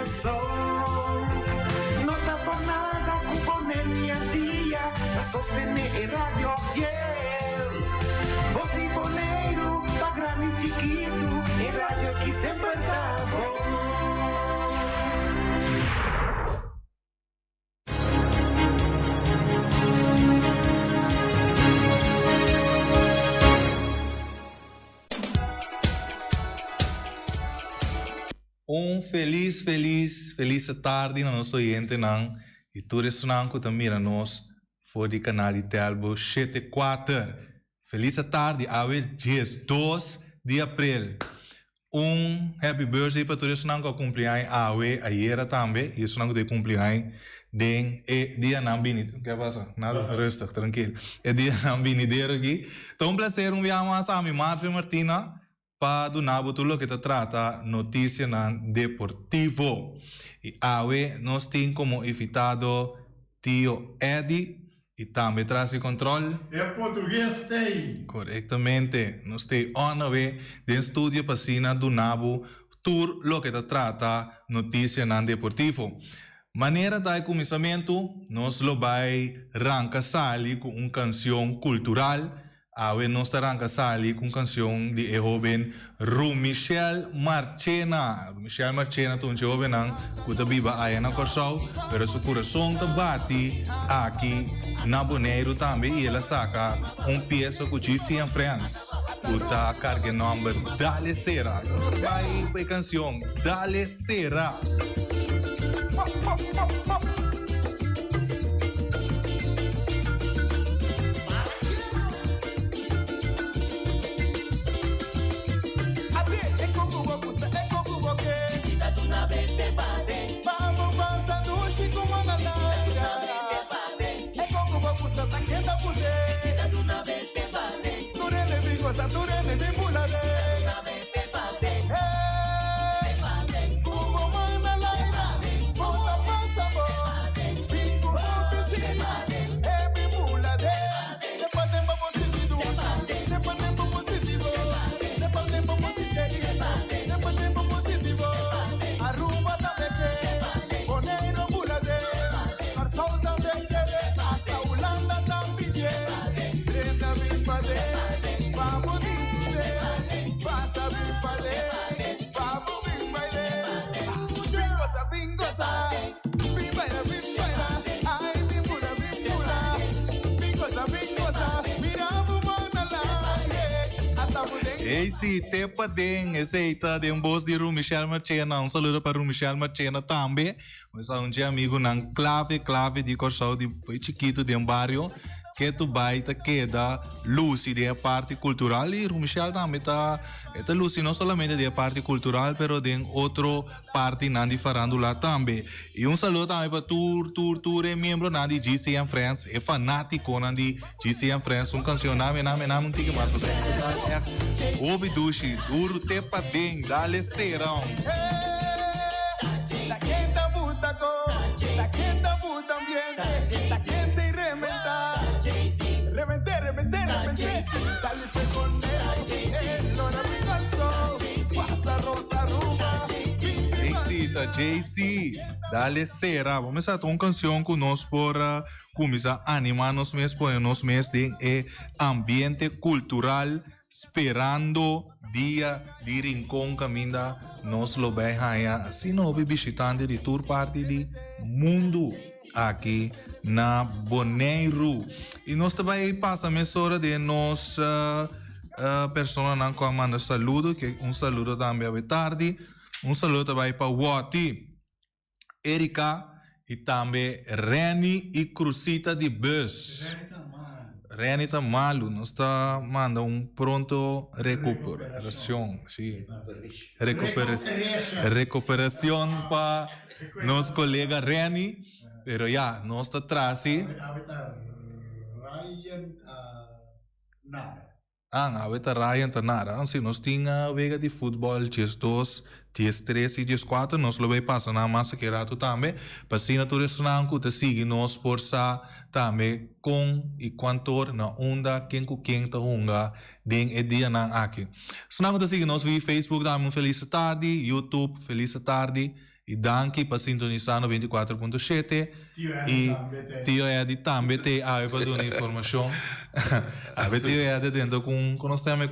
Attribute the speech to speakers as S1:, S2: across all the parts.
S1: eso. No tapa nada con ponerme al día, a sostener el radio fiel. Voz de Bonaire, pa grande y chiquito, el radio aquí siempre está bom.
S2: Feliz tarde na nosso oyente nang e tu ressonan que também nos for de canal de Telbo 74. Feliz tarde, hoje dia 2 de abril. Happy birthday para tu ressonan que cumpleaños ayer também e ressonan que cumpleaños den dia não bini. Que passa? Nada, rustig, tranquilo. Dia não bini der aqui. Então prazer viamos a mim Martina. Para do nabo tudo que trata notícia na deportivo e hoje nós temos como invitado tio Eddie e também traz o controle
S3: é português tem
S2: corretamente nós temos hoje de estúdio para do nabo tudo lo que trata notícia na deportivo maneira de começamento nós lo vai arrancar sali com canção cultural. Hoje nós arrancamos ali com canção de jovem Michel Marchena. Michel Marchena é um jovem que vive aí na Corsau, mas seu coração bate aqui na Bonaire também e ela saca peça que diz em France. Que carga o nome Dale Sera. Vai para a canção Dale Sera. Esse tepa den, essa de voz de Michel Marchena, saludo para Michel Marchena também, mas é dia amigo nan clave de Corsau de chiquito de barrio que tu baita queda Lucy de parte cultural e Michel também tá Lucy não somente de parte cultural, pero de outra parte nan de farandula também. E saludo também para tu é membro nan de GCN France, é fanático nan de GCN France, canção name um tique mais você. Obidushi, duro tepa den, dale serão.
S1: La gente buta con, la gente buta ambiente, la gente remente, sale freconero, lora rigalso, passa rosa ruba.
S2: JC, dale sera. Vamos a uma canção que nós por começar a animar nos meses, por nos meses de ambiente cultural, esperando dia de rincón caminda nos lo vai ganhar assim não visitante de tour parte de mundo aqui na Bonaire e nós também passamos hora de nos pessoa não com manda saludo que saludo também à tarde saludo também para Wati Erika e também Reni e Cruzita de Bus Reni está malo, nós está manda pronto recuperação, sim. Recuperação para nosso colega Reni, pero já nós está atrás. Ryan Tanara. Assim, nós tínhamos vega de futebol, dias 2, dias 3 e dias 4, nós lo vai passar na massa que rato também, para se na turismo que te siga nós por sa também com e quantor na onda quem com quem tá hunga den e dia na aqui. Se não te siga nós via Facebook também feliz tarde, YouTube feliz tarde E danke para sintonizar no 24.7 e Tio Edi também tem a para dar informação. A ver Tio Edi dentro com nós temos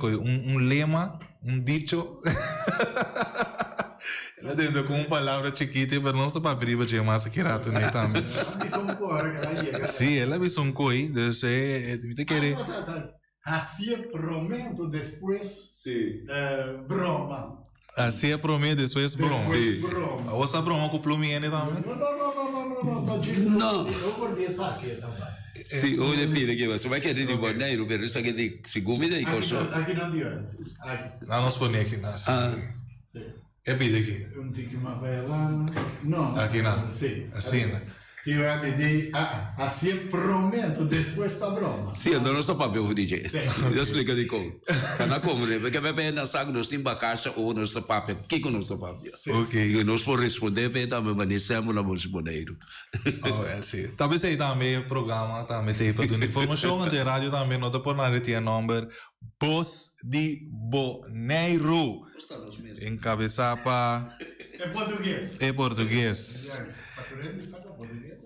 S2: lema, dicho. Ela dentro com palavra chiquita para nós para abrir para mais que rato nem também. Sim, ela visou coi, então te querer.
S3: Assim prometo depois broma.
S2: Assim prometo depois broma.
S3: Sim. Broma.
S2: Você broma com plumiene também?
S3: Não. Eu acordei essa aqui também.
S4: Sì, o le file che se vai che di Borneo per isso che di sicumi dei corso.
S3: Aqui não deu.
S2: Não nos põe aqui na.
S3: Sim.
S2: É pide aqui.
S3: Tiki Mavela. Não.
S2: Aqui não.
S3: Sim.
S2: Assim.
S3: Tio Edi assim prometo depois da broma.
S4: Sì, non so proprio dice. Io spiego di come. Ma come perché bebe na saco nos timba caixa ou nos papel. Que non so proprio.
S2: Ok.
S4: E nós for responder bem também manecemos na Bolsonaro.
S2: Oh, é sim. Talvez aí também programa também tem para dar informação de rádio também não dá por nada tinha número Voz de Boneiro. Encabeçar para
S3: É
S2: português.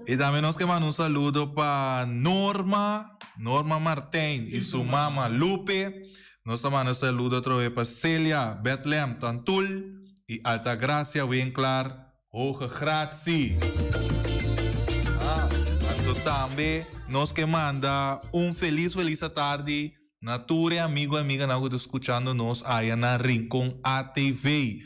S2: E também nós queremos saludo para Norma Martin e sua mama Lupe. Nós também saludo outra vez para Celia Bethlehem Tantul e Alta Gracia Winklar Hoge Grazie. Então também nós que manda feliz tarde na tua amigo e amiga que está escutando nós aí na Rincon ATV.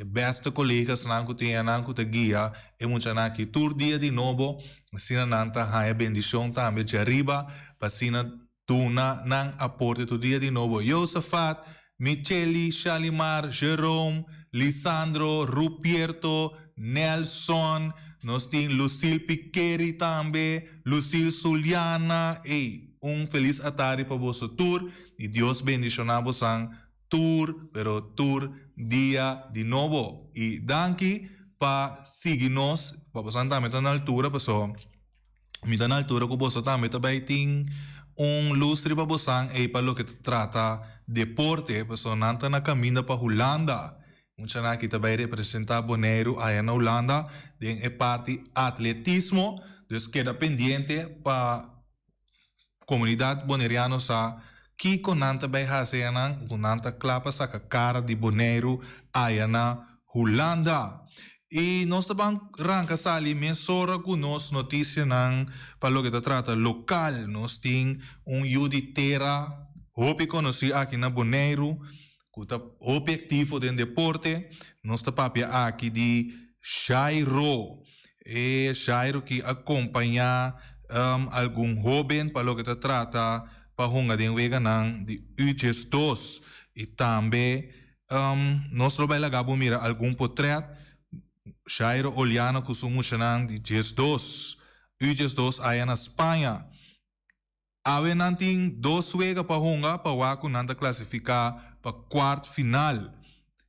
S2: Beste colegas nanku tinha nanku te guia e muita naki tur dia de novo sina nanta haia bendição também de arriba para sina tuna nang aporte tu dia de novo Josafat, Micheli, Shalimar, Jerome, Lisandro, Rupierto, Nelson, nós tem Lucille Piqueri também, Lucille Suliana e feliz tarde para vosso tour e Deus bendicionar vos pero tour dia de novo e danke para seguir-nos para você também estar na altura pessoal me dá na altura que você também tem lustre para você e para o que trata deporte pessoal não está na caminho para Holanda muita aqui também representar Bonaire aí na Holanda tem a parte atletismo então queda pendente para comunidade boneriana que conanta bem hasenan conanta clapa saca cara de Bonaire aí na Holanda e nós também arranca sali mensura com nós notícia nan para o que trata local nós tem juditeira hope conheci aqui na Bonaire que tá objetivo de deporte nós tá papia aqui de Jairo e Jairo que acompanha algum jovem para o que trata para hunga den wega nang de UGS2 e também nós trabalhamos gabo mira algum portrait Jairo Oliano que somos nang de UGS2 aí na Espanha ave nanting 2 wega para hunga para waku nanda classificar para quarto final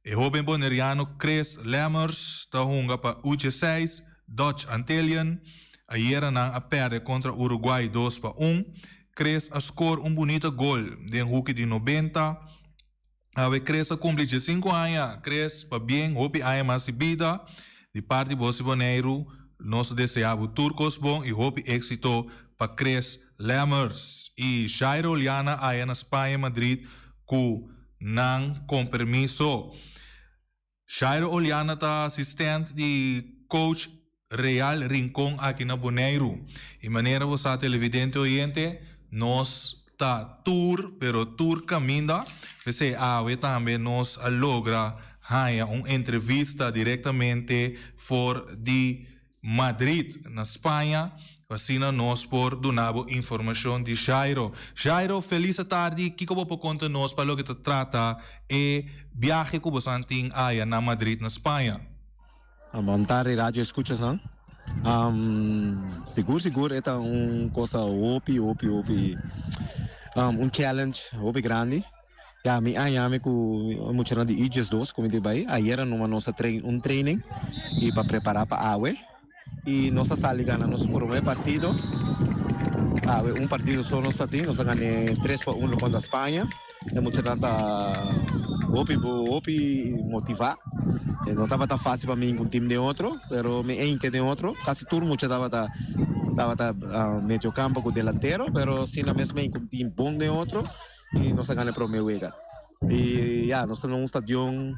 S2: e jovem boneriano Chris Lammers tá hunga para UG6 Dutch Antillian ayer nang a perde contra Uruguai 2-1 Cres a score bonito gol de hockey de 90. Ave Cres a cumprir 5 anos. Cres para bem, hope aí mais vida. De parte de Bosi Bonaire, nós desejamos turcos bom e hope êxito para Cres Lammers. E Jairo Oliana aí na Espanha, Madrid, com permisso. Jairo Oliana está assistente de coach Real Rincon aqui na Bonaire. E maneira você televidente oriente, nós tá tour, pero tour caminda, você também nós logra entrevista diretamente for de Madrid, na Espanha, assim nós por donavo informação de Jairo. Jairo, feliz tarde, que como conta nós para o que trata e viaje que você tem aí na Madrid, na Espanha.
S5: Montare rádio escuchas, não? Seguro, é coisa challenge, grande. Já me com muito de UGS2, como eu disse, ayer numa nossa training e para preparar para a AUE. E nossa sala ganha nosso primeiro partido. un partido só nós nós ganhamos 3-1 contra a Espanha. Temos tentado motivar. Não estava tão fácil para mim com o time de outro, mas me entende de outro. Quase tudo muito estava meio campo com o delantero, mas sim na mesma com o time bom de outro e nós ganhamos para o meu ega. E nós estamos num estádio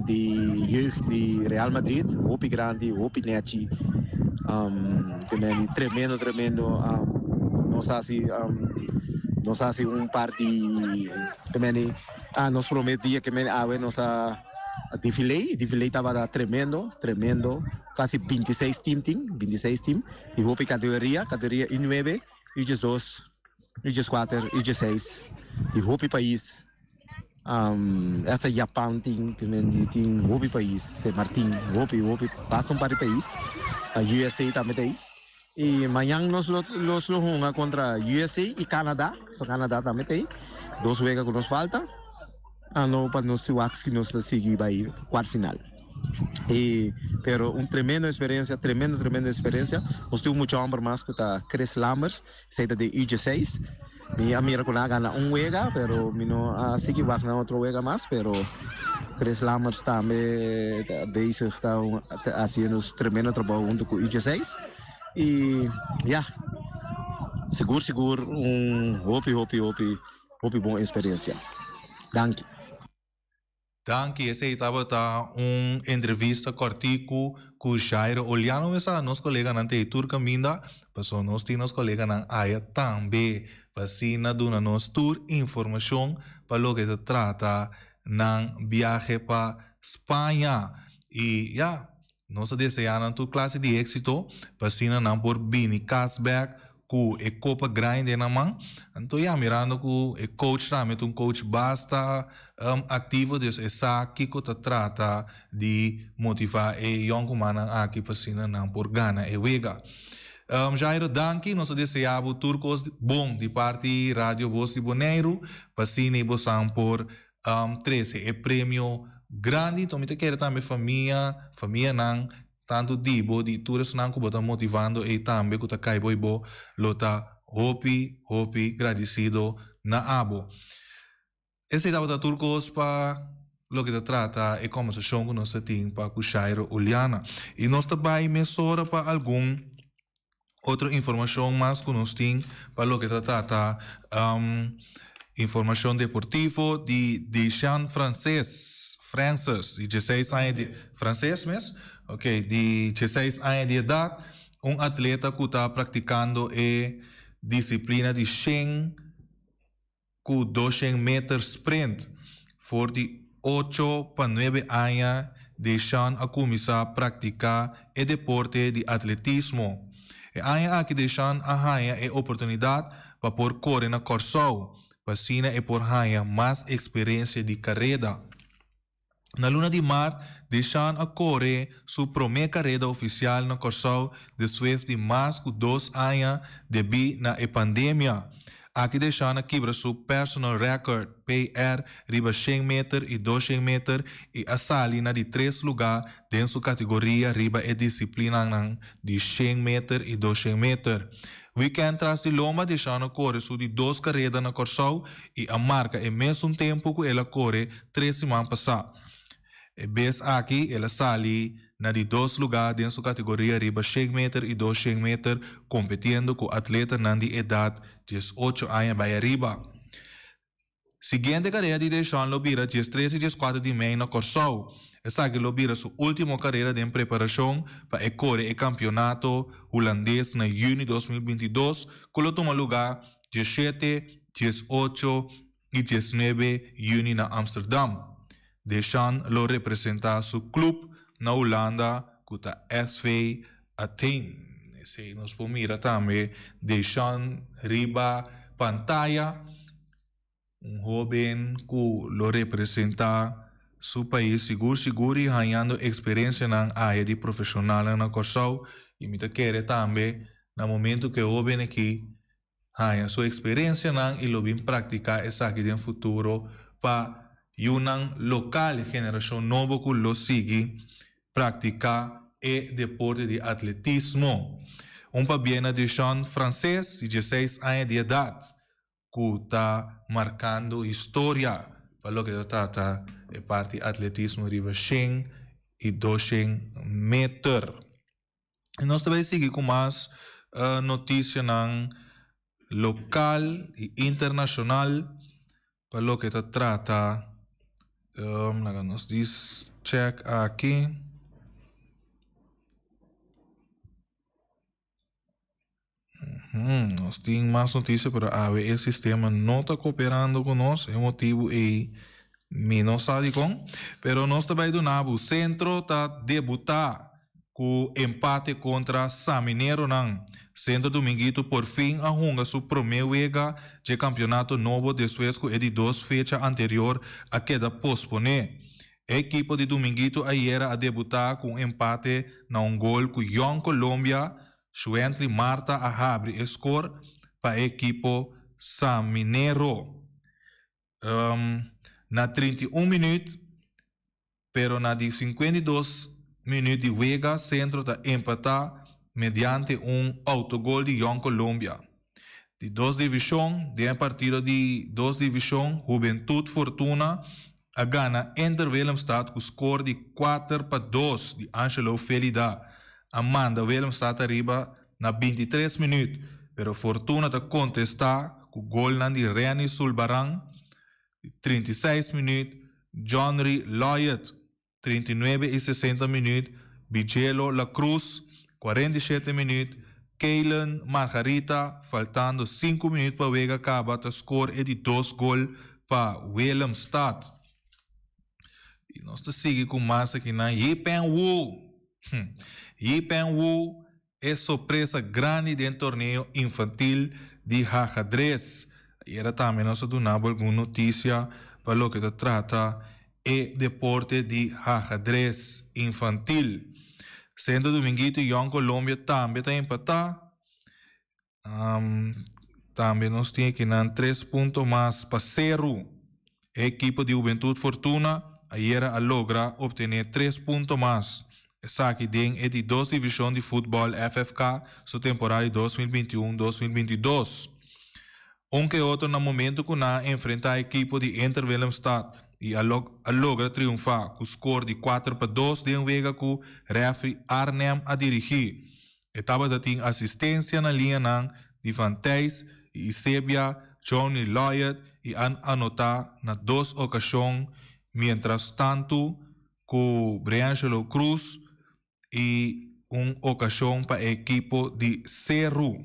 S5: de jeugd de Real Madrid, Hopi grande, Hopi Nechi, tremendo. Nós fazemos par de nos prometia que nós desfile estava tremendo, quase 26 team, e Hopi categoria I9, I2, I4, I6, e Hopi país. Essa Japão tem Hopi país, San Martín, Hopi, basta para o país, a USA também tem. E amanhã nós jogamos contra USA e Canadá, Canadá também tem, 2 jogos que nos falta, para nós que nós seguir para o quarto final. Pero tremenda experiência, nós temos muito homem mais que Chris Lammers, saída de I16, a minha colega ganha jogo, pero não seguir vai na outra jogo mais, pero Chris Lammers também bezig, está fazendo tremendo trabalho junto com I16. E seguro Hopi boa experiência. Danke.
S2: Esse aí estava entrevista cortico com Jairo Oliano, essa nosso colega na Turca Minda, passou nós temos colega na área também, vacina dona nos tour informação para o que se trata na viagem para Espanha. E nós desejamos tu classe de êxito, vacina não por Bini Cashback, com a Copa Grande na mão. Então, mirando com o coach também, coach basta ativo, essa aqui que trata de motivar e young mana aqui vacina não por gana e wega. Jairo, danke, nós desejamos turcos bom de parte Rádio Voz de Bonaire, vacina e boção por 13, é prêmio grande, então me quero também família não tanto dibo de turas não que botam motivando e também que tá caibo lota hopi agradecido na abo. Esse é o turcos para lo que se trata é como se chama nós tem para Jairo Oliana e nós também mesura para algum outra informação mais que nós tem para lo que se trata informação deportiva de Deschamps Francis, de 16 anos de francês mesmo, de 16 anos de idade, atleta que está praticando a disciplina de 100 com 200 metros sprint, for de 8 para 9 anos, deixando a começar a praticar o deporte de atletismo. E aí aqui deixando a ganhar a oportunidade para por correr na Corsol, para assim e por ganhar mais experiência de carreira. Na luna de março, deixando a correr sua primeira carreira oficial na Corsol depois de mais de 2 anos devido à pandemia. Aqui deixando a quebra seu personal record PR riba 100 metros e 200 metros e a salina de 3 lugares dentro da categoria riba a disciplina de 100 metros e 200 metros. Weekend tras de Loma deixando correr sua de 2 carreiras na Corsol e a marca é mesmo tempo que ela corre 3 semanas passadas. E vez aqui, ela sali na de 2 lugares dentro da categoria riba 100 metros e 200 metros, competindo com atleta na de idade 18 anos para arriba. Seguinte carreira de Deschamps Lobira, 13 e 14 de maio na Corsol. Essa que Lobira sua última carreira de preparação para correr o campeonato holandês na junho de 2022, que toma lugar 17, 18 e 19 de junho na Amsterdam. Deschamps lo representa su club na Holanda com a SV Athene. Se nos mira também Deschamps riba pantalla, jovem que lo representa su país seguro e ganhando experiência na área de profissional na Corsol e me quer também no momento que o jovem aqui ganha sua experiência e lo vem praticar essa aqui no futuro para una local generación nova que lo sigue practicar el deporte de atletismo. bien edición francés, 16 años de edad, que está marcando historia para lo que está parte atletismo riba 100 y 200 meter. E nós também seguimos com mais notícias local e internacional para lo que se trata. Nos diz check aqui. Nós temos mais notícias, mas a ver, o sistema não está cooperando conosco, é motivo e não sabe como. Mas nós também do Nabu, o centro está debutar com empate contra Samineiro não. Centro Dominguito por fim arrunga sua primeira de campeonato novo depois que de 2 fechas anterior a queda posponer. A equipe de Dominguito ayer a debutar com empate na gol com Young Colômbia, entre Marta a abre score para a equipe Samineiro. Na 31 minutos, pero na de 52 minutos de Vega, centro da empatar mediante autogol de Young Colômbia. De 2 divisão, de partido de 2 divisão, Juventud Fortuna a gana Enter Willemstad com score de 4-2 de Angelo Felida. Amanda Willemstad arriba na 23 minutos, pero Fortuna da contestar com gol de Reni Sulbaran, 36 minutos, Johnny Lloyd, 39 e 60 minutos, Bigelo La Cruz, 47 minutos, Kaylen Margarita, faltando 5 minutos para Vega acaba, o score é de 2 gols para Willemstad. E nós seguimos com mais aqui na Yipen Wu. Yipen Wu é surpresa grande dentro do torneio infantil de ajedrez. E era também nós donamos alguma notícia para o que se trata é deporte de ajedrez infantil. Sendo Dominguito e Young Colômbia também está empatar. Também nós temos aqui 3 pontos mais para zero. A equipe de Juventud Fortuna ayer a logra obter 3 pontos mais. Essa aqui é de 2 divisões de futebol FFK, sua temporada de 2021-2022. Que outro no momento que na enfrenta a equipe de Enter Willemstad e a logra triunfar com o score de 4-2 de Vega com o referee Arnhem a dirigir. Estava dando assistência na linha de Van Thijs e Sebia, Johnny Lloyd e anotar na 2 ocasiões, mientras tanto com Briangelo Cruz e ocasião para a equipe de Cerro.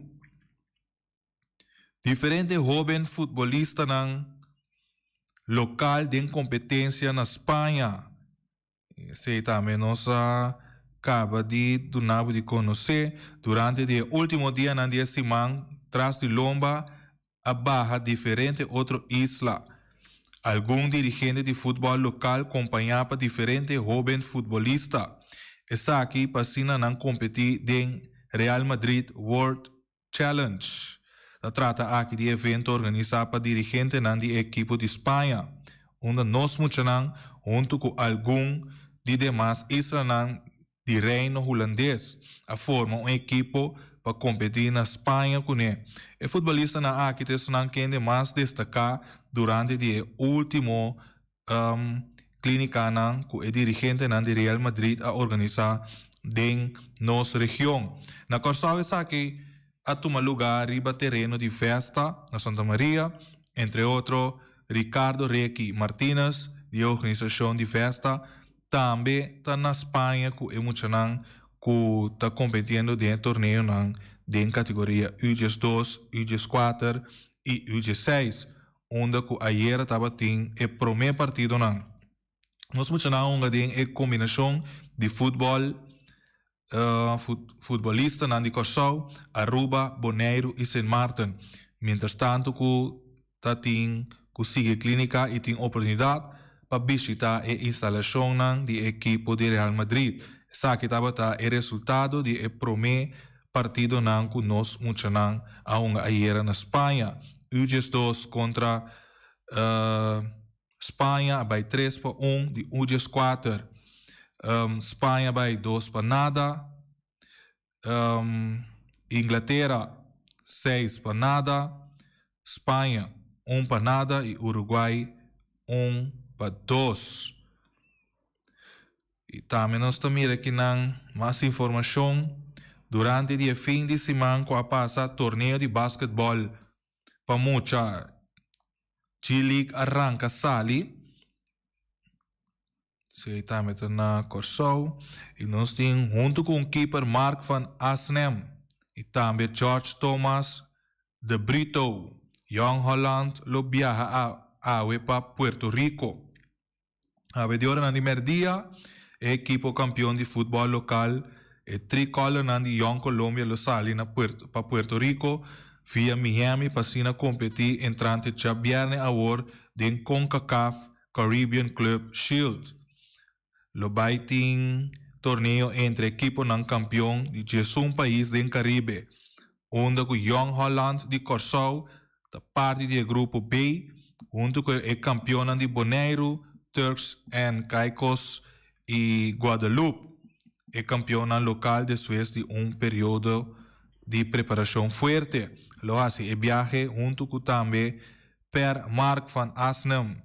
S2: Diferente jovem futebolista local de competência na Espanha. Esse também nós acaba de conhecer durante o último dia na dia semana, tras de Lomba, a barra diferente outra isla. Algum dirigente de futebol local acompanhava diferente jovem futebolista. Essa aqui passina não competir em Real Madrid World Challenge. Se trata aqui de evento organizado para dirigente da equipe de Espanha, onde nós muitos junto com algum de demais islas de reino holandês, a formar uma equipe para competir na Espanha com ele. O futebolista na aqui não quer mais destacar durante o último clínica com o dirigente de Real Madrid a organizar em nossa região. Na Corsal essa aqui a tomar lugar riba terreno de festa na Santa Maria, entre outros Ricardo Requi Martínez, de organização de festa, também está na Espanha com o Muchanan, que está competindo dentro do torneio em categoria UGS2, UGS4 e UGS6, onde ayer estava tendo o primeiro partido. Nós Muchanan tem a combinação de futebol futebolista de Corsau, Aruba, Bonaire e St. Martin. Mientras tanto, que sigue clínica e tem oportunidade para visitar a instalação da equipe de Real Madrid. Essa aqui estava o resultado do primeiro partido que nós muitos ayer na Espanha. UGS2 contra Espanha, vai 3-1 de UGS4. Espanha vai 2-0. Inglaterra 6-0, Espanha 1-0 e Uruguai 1-2. E também nós estamos aqui com mais informação. Durante o fim de semana, com a passa torneio de basquetebol para muita G-League arranca sali. Se também na Corsou. E nós temos junto com o keeper Mark van Asnem e também George Thomas de Brito. Young Holland lo viaja para Puerto Rico. A ver, na primeiro dia, equipo campeão de futebol local, e tricolor na Young Colombia lo sali para Puerto Rico, via Miami para competir entrante já viernes agora den CONCACAF Caribbean Club Shield. Lo baiting torneio entre equipo ng campeão de Jesus país do Caribe, onde o Young Holland de Corsou da parte do grupo B, junto com o campeão de Bonaire, Turks and Caicos e Guadalupe, o campeão local depois de período de preparação forte. Lo hace o viaje junto com também per Mark van Asnem,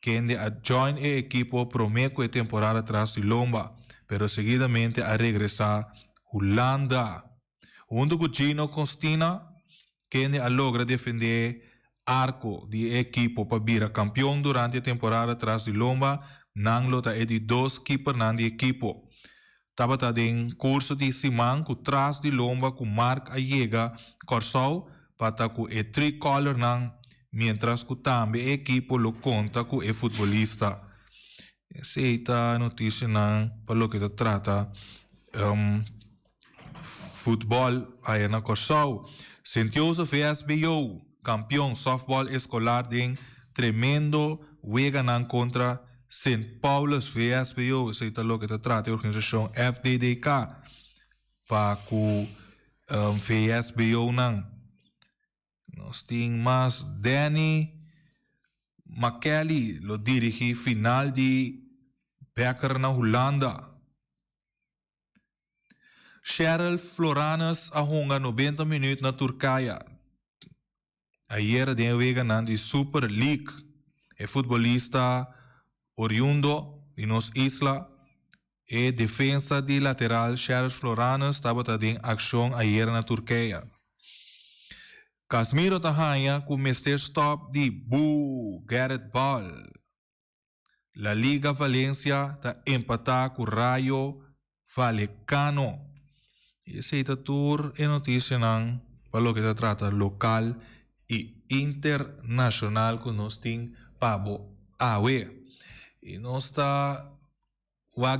S2: que a join o equipo promete a temporada atrás de Lomba, pero seguidamente a regressar Holanda. Junto com Gino Costina, que logra defender arco de equipo para vir campeão durante a temporada atrás de Lomba, nang lota de 2 keeper nan de equipo. Tabata den curso de semana com trás de Lomba com Mark Allega Corsou para com o tricolor nan, mientras que também o equipo lo conta com o futebolista. Essa é a notícia nan para o que trata futebol aí na Corsou. Sentioso VSBO, campeão softball escolar de tremendo Weganan contra St. Paul's VSBO. Isso é o que trata a organização FDDK para o VSBO. Nós temos mais Danny McKelly, lo dirige final de Becker na Holanda. Cheryl Floranus ahonga 90 minutos na Turquia. Ayer de Weganan de Super League. É futebolista oriundo de nos isla. E defesa de lateral Cheryl Floranus estava em ação ayer na Turquia. Casimiro Tahaya com Mr. Stop de Garrett Ball. La Liga Valencia está empatar com Rayo Vallecano. Esse é o tour e notícia para o que se trata local e internacional que nós temos Pabo Awe. E nós está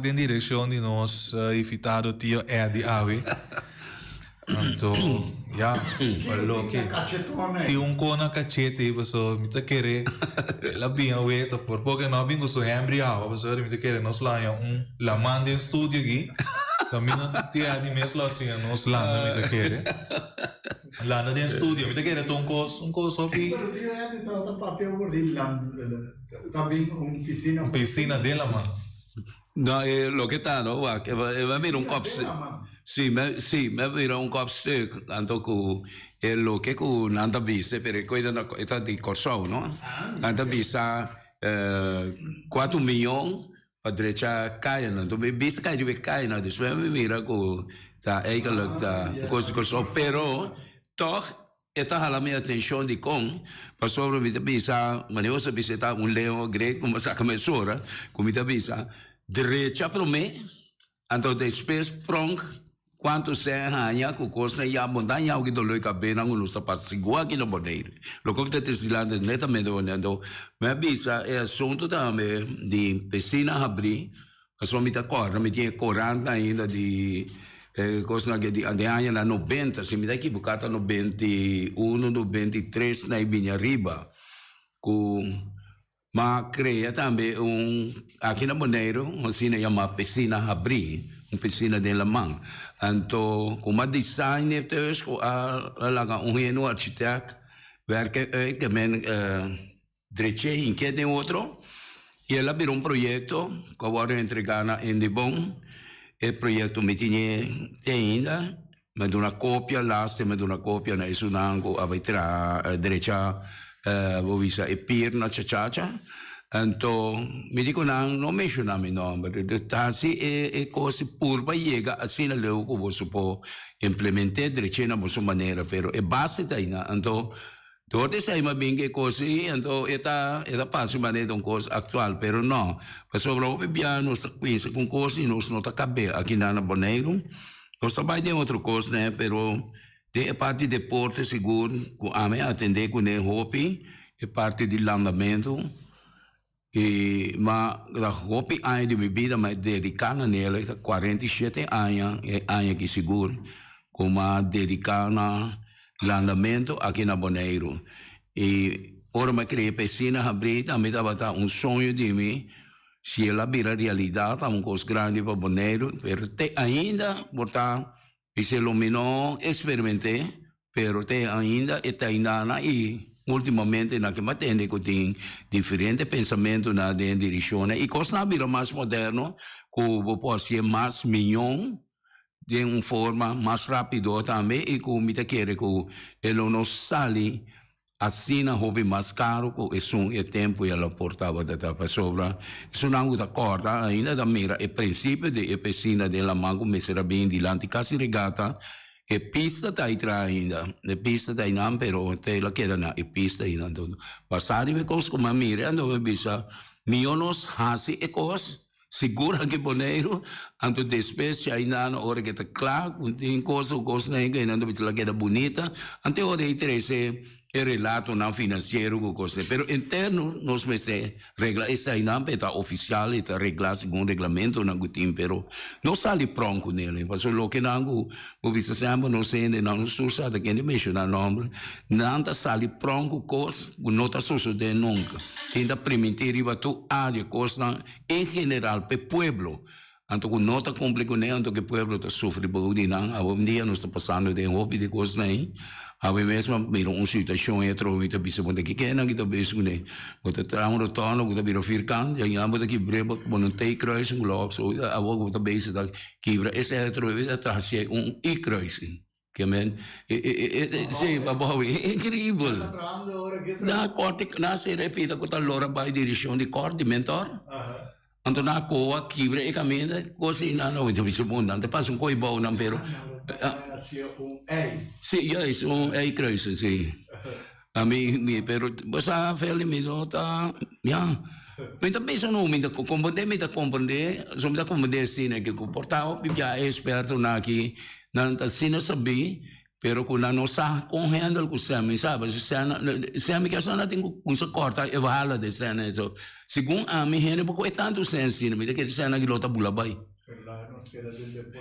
S2: em direção de nós invitado tio Eddie Awe. Então, já, falou que tem cona cachete, pessoal, me tá querer, la bem Awe, tá por porque não bingo so embriago, pessoal, me tá querer nós lá la manda em estúdio aqui. Também não tinha de mesmo assim, nós lá não me querer. Lá no estúdio, me querer um coisa aqui.
S3: Tá papel por ele lá, tá bem
S2: piscina dela, mano.
S4: Não, é lo que tá, não, vai vir copo. Sim, vai vir copo stuk, tanto que é lo que com nanda bisa, per coisa na coisa de Corsou, não? Nanda bisa 4 milhões Padrecha kaya na, tubi bis kaya di kaya na, depois me mira ko ta ay kalog ta coisa, pero toch esta hala minha atenção de com, passou para me bisa, maniosa visita leão great como sa kamesura, como me bisa, derecha para mim, então depois pronto quanto se hanya com coisa e a montanha o que doloi cabena no sapato sigua aqui no Bonaire. Lo que te silando netamente onde me bisa é assunto também de piscina abrir, a sua mita corda, me tinha 40 ainda de coisa que de ano na 90, se me dá equivocado 91, 93 na Ibinhariba, com mas cria também aqui na Bonaire, assim chama piscina abrir, piscina de la mão. Então, como design dus, alaga no architect, werken uit, que men dreche inquiet em outro, e ela virou projeto que agora entregado em Dibon, o projeto me tinha ainda, me dá uma cópia lá, se me dá uma cópia na isso não, a vai tra direita, vou visar e pirna chachacha. Então, me digo não menciona meu nome, assim é coisa pura chega assim na lei que você pode implementar direito na sua maneira, pero é base daí, então todo isso aí bem que coisa, então está fácil maneira uma coisa atual, pero não, mas sobre o bem nós conhece com coisa nós não está cabe aqui na Bonaire, nós também tem outra coisa, né, pero de parte de deporte seguro, com a me atender com o hobby, é parte de andamento. Mas a hobby anos de minha vida, mas dedicada nela, 47 anos que seguro, como dedicada no andamento aqui na Bonaire. E ora me criei piscina, abri, também estava um sonho de mim, se ela vira realidade, uma coisa grande para Bonaire, mas ainda, portanto, se iluminou, experimentei, mas ainda está ainda aí. Ultimamente, na que matende que tem diferentes pensamentos na direção e coisa na vida mais moderno, que pode ser mais milhão de uma forma mais rápida também e que me quer que ele não sale assim na hobby mais caro que é tempo e ela portava da para sobra. Isso não está corta ainda da mira o princípio de piscina de la mango me será bem dilante quase regata. E pista está aí ainda, e pista está aí não, pero te la queda na e pista ainda, então passar e coisa como a mira, então me bisa, milhões hasi e coisa, segura que boneiro, então depois ainda na hora que está claro, tem coisa nem que ainda me la queda bonita, até hora aí treze e relato não financeiro com coisa, pero interno nós me se regla essa aí não está oficial, está regla segundo regulamento não tem, pero não sale pronto nele, porque o que não o vice sempre não sei não sussa da quem menciona nome, não está sale pronto coisa, não está sucedendo nunca, ainda primitiva tu área coisa em geral para pueblo. Então, com nota complicada, então que o povo está sofrendo por não, a um dia nós está passando de hobby de coisas nem, a mesmo mira uma situação é trovo está bispo de que não que está bispo né, você está um retorno que está biro fircan, já ia botar que brebo, não tem cross um logo, so a vou está bispo da quebra, esse é trovo está trazer cross. Que men, sim, babawi, incrível. Na corte, na se repita com a lora by direção de corte, mentor. Então na coa quebra e caminha, coisa não então isso bom, não passa um coi bom não pero. Sim, é isso, cresce, sim. A mim, pero você fala me nota, já. Mas também só não me dá compreender, só me dá compreender sim, né, que comportar, já é esperto na aqui, não tá sim não sabia, pero quando não sabe correndo com o sabe, se a minha questão não tem com isso corta, é vala de cena, então, segundo a minha gente, porque é tanto senso, me dá que cena que lota bula bai.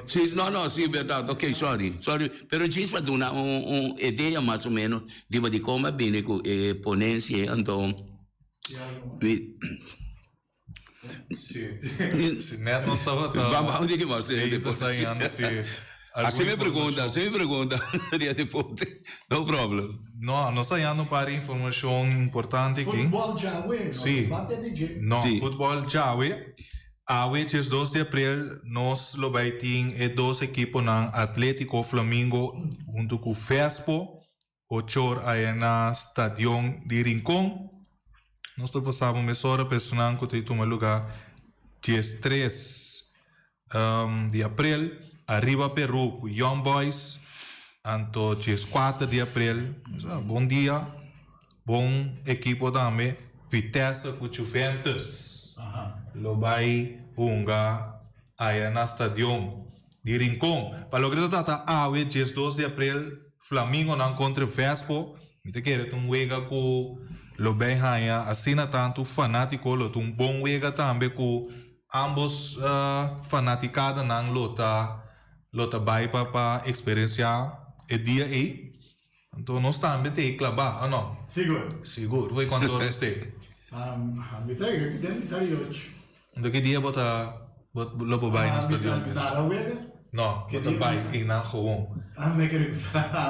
S4: Sim, não, sim, verdade, ok, sorry, pero diz para dar uma ideia mais ou menos de como é bem com a ponência, então,
S2: se Neto não estava
S4: vamos onde que você
S2: isso está indo
S4: assim me pergunta no problema
S2: não está indo para informação importante aqui
S3: futebol já
S2: sim não futebol já Awe, dia 2 de abril, nós lo vai ter dois equipes na Atlético Flamengo junto com o Fespo, 8 aí na Stadion de Rincón. Nós passamos uma hora personal que tem um lugar dia 3 de abril, arriba Peru com Young Boys, então dia 4 de abril, bom dia, bom equipe também, Vitesse com Juventus. Lo vai unga aí na Stadion de Rincón. Para lograr data awe, dia 2 de abril, Flamengo não contra Vespo. Me te quero um wega com lo bem aí, assim tanto fanático, lo um bom wega também com ambos fanaticados não lota vai para experienciar o dia aí. Então nós também tem que clavar, não? Seguro. Vai quanto horas tem?
S3: Mitay, mitay hoje.
S2: Do que dia bota lobo bay na stadion?
S3: Narawega?
S2: No, bota bay ina Roon.
S3: Me quero.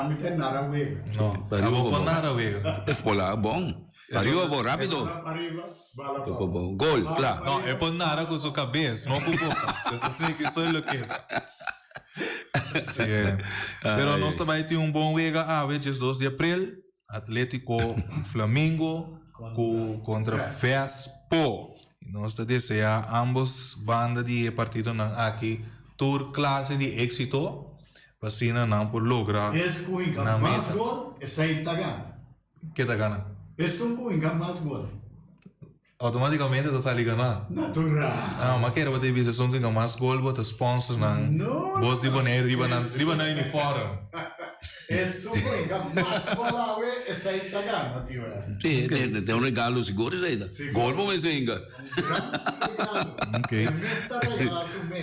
S3: Mitay Narawega.
S2: No, abo pa Narawega.
S4: Escola bom. Arriba bom, rápido.
S3: Arriba, bala
S4: bom. Gol, claro.
S2: No, é por Nara com sua cabeça, não com boca. Assim que sou lo que. Sí. Pero nós também tem bom wega ave, 2 de abril, Atlético Flamengo contra Vespo. E nós deseja ambos bandas de partido aqui tour classe de êxito, para não por lograr
S3: na mais gol, essa aí tá ganhando.
S2: Que tá ganhando?
S3: Esse é mais gol.
S2: Automaticamente está sali ganhando.
S3: Natural.
S2: Mas quero ter visto som que mais gol, bota sponsors não. Boss de boneiro, riba na uniforme.
S3: Esse é mais gol, essa aí tá ganhando, tio.
S4: Sim, tem regalo seguro ainda. Gol para você ainda.
S2: Ok.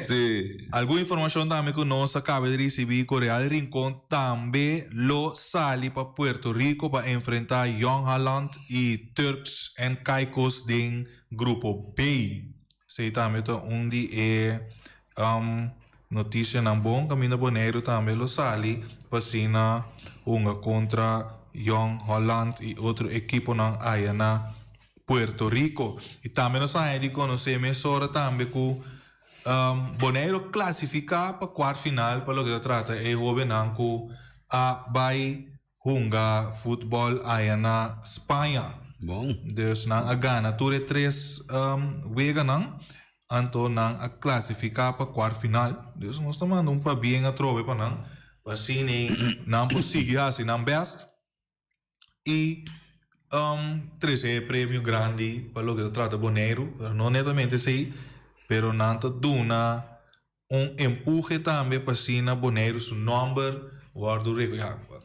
S4: Sim.
S2: Alguma informação também que nós acabamos de receber que o Real Rincón também lo sali para Puerto Rico para enfrentar Young Holland e Turks and Caicos do grupo B. Sei também onde é notícia não bom, Camino Boneiro também lo sali para sina contra Young Holland e outro equipo na Ayana Puerto Rico. E também nós sabemos conhecer mesora também que Boneiro classificar para quarto final para o que trata é o Benanco a vai jogar futebol aí na Espanha.
S4: Bom.
S2: Dus a gana tudo 3 wega não, então a classificar para quarto final. Dus nós estamos mandando para bem a trove para não, para assim não conseguir assim não best e 3 é prêmio grande para o que trata Boneiro, não netamente assim. Pero nanto duna empuje também para sina Boneiro su número guardo rico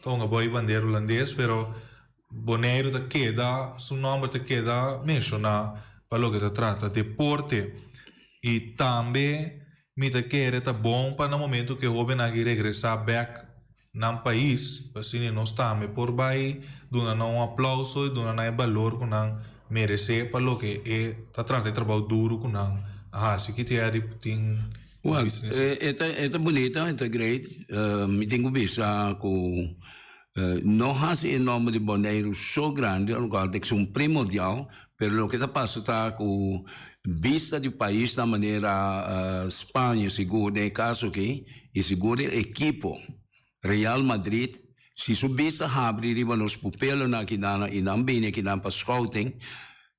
S2: tonga boy bandeira holandês pero Boneiro te queda su número te queda mencionar para o que te trata deporte e também me te quer tá bom para no momento que o jovem aqui regressar back no país para sina nós também por vai duna não aplauso e duna não valor que não merece para o que é tá trata de trabalho duro que não se que tem business.
S4: É bonito, é great. Me tenho visto que não há esse nome de Boneiro so grande, lugar que é primordial, pero o que está passando está com vista do país da maneira Espanha, seguro, em caso aqui, e seguro equipo Real Madrid, se subisse a abrir, riba nos pupelos na kinana, inambine, kinana para scouting,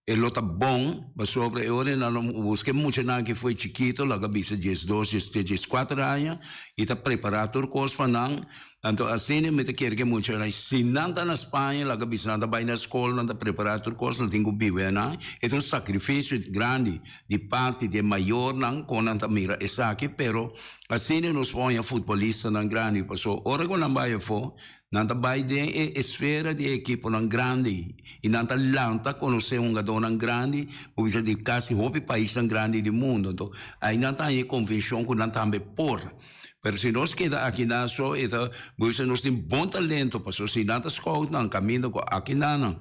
S4: ele está bom, mas sobre ele não busquei muito na que foi chiquito, lá cabeça 12, 4 anos, e está preparado o curso para não, então assim me quer que muito se não está na Espanha, lá cabeça não vai na escola, não está preparado o curso, não tem que viver não, é um sacrifício grande de parte de maior não, quando não está mira essa aqui, pero assim nos põe a futebolista não grande, passou hora que não vai for não vai de esfera de equipe não grande e não está lanta conhecer jogador não grande ou já de quase o país não grande do mundo então aí não está em convenção que não também por mas se nós queda aqui na só então nós temos bom talento passou se não está scout não caminho aqui não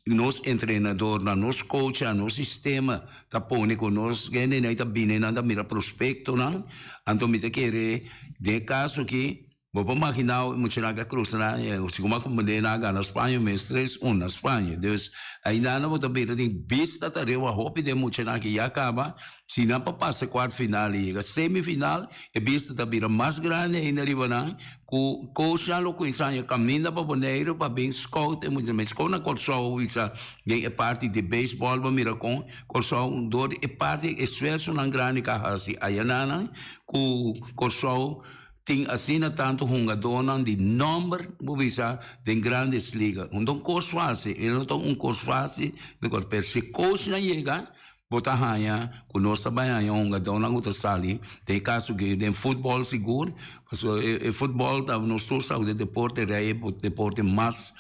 S4: nos treinador, nos coach, nos sistema, tá põe com nós, que nem tá bem, não tá mira prospecto não, então me te querer de caso que vou imaginar muito na cruz na se como na na Espanha mês 3-1 na Espanha Deus aí não vou também tem vista tarefa hope de muito na que acaba se não para passar quarto final e semifinal e vista também mais grande ainda ali na com coach lo com ensaio caminha para Boneiro para bem scout e muito mais com na corso isso é parte de beisebol para mira com corso dor é parte esforço na grande carrassi aí na com corso tem assim tanto jogador de número bobisa de grandes ligas então curso fácil ele não curso fácil de per se coach na chega bota hanha com nossa banha jogador na outra sali tem caso que de futebol seguro porque o futebol da nosso saúde deporte é o deporte mais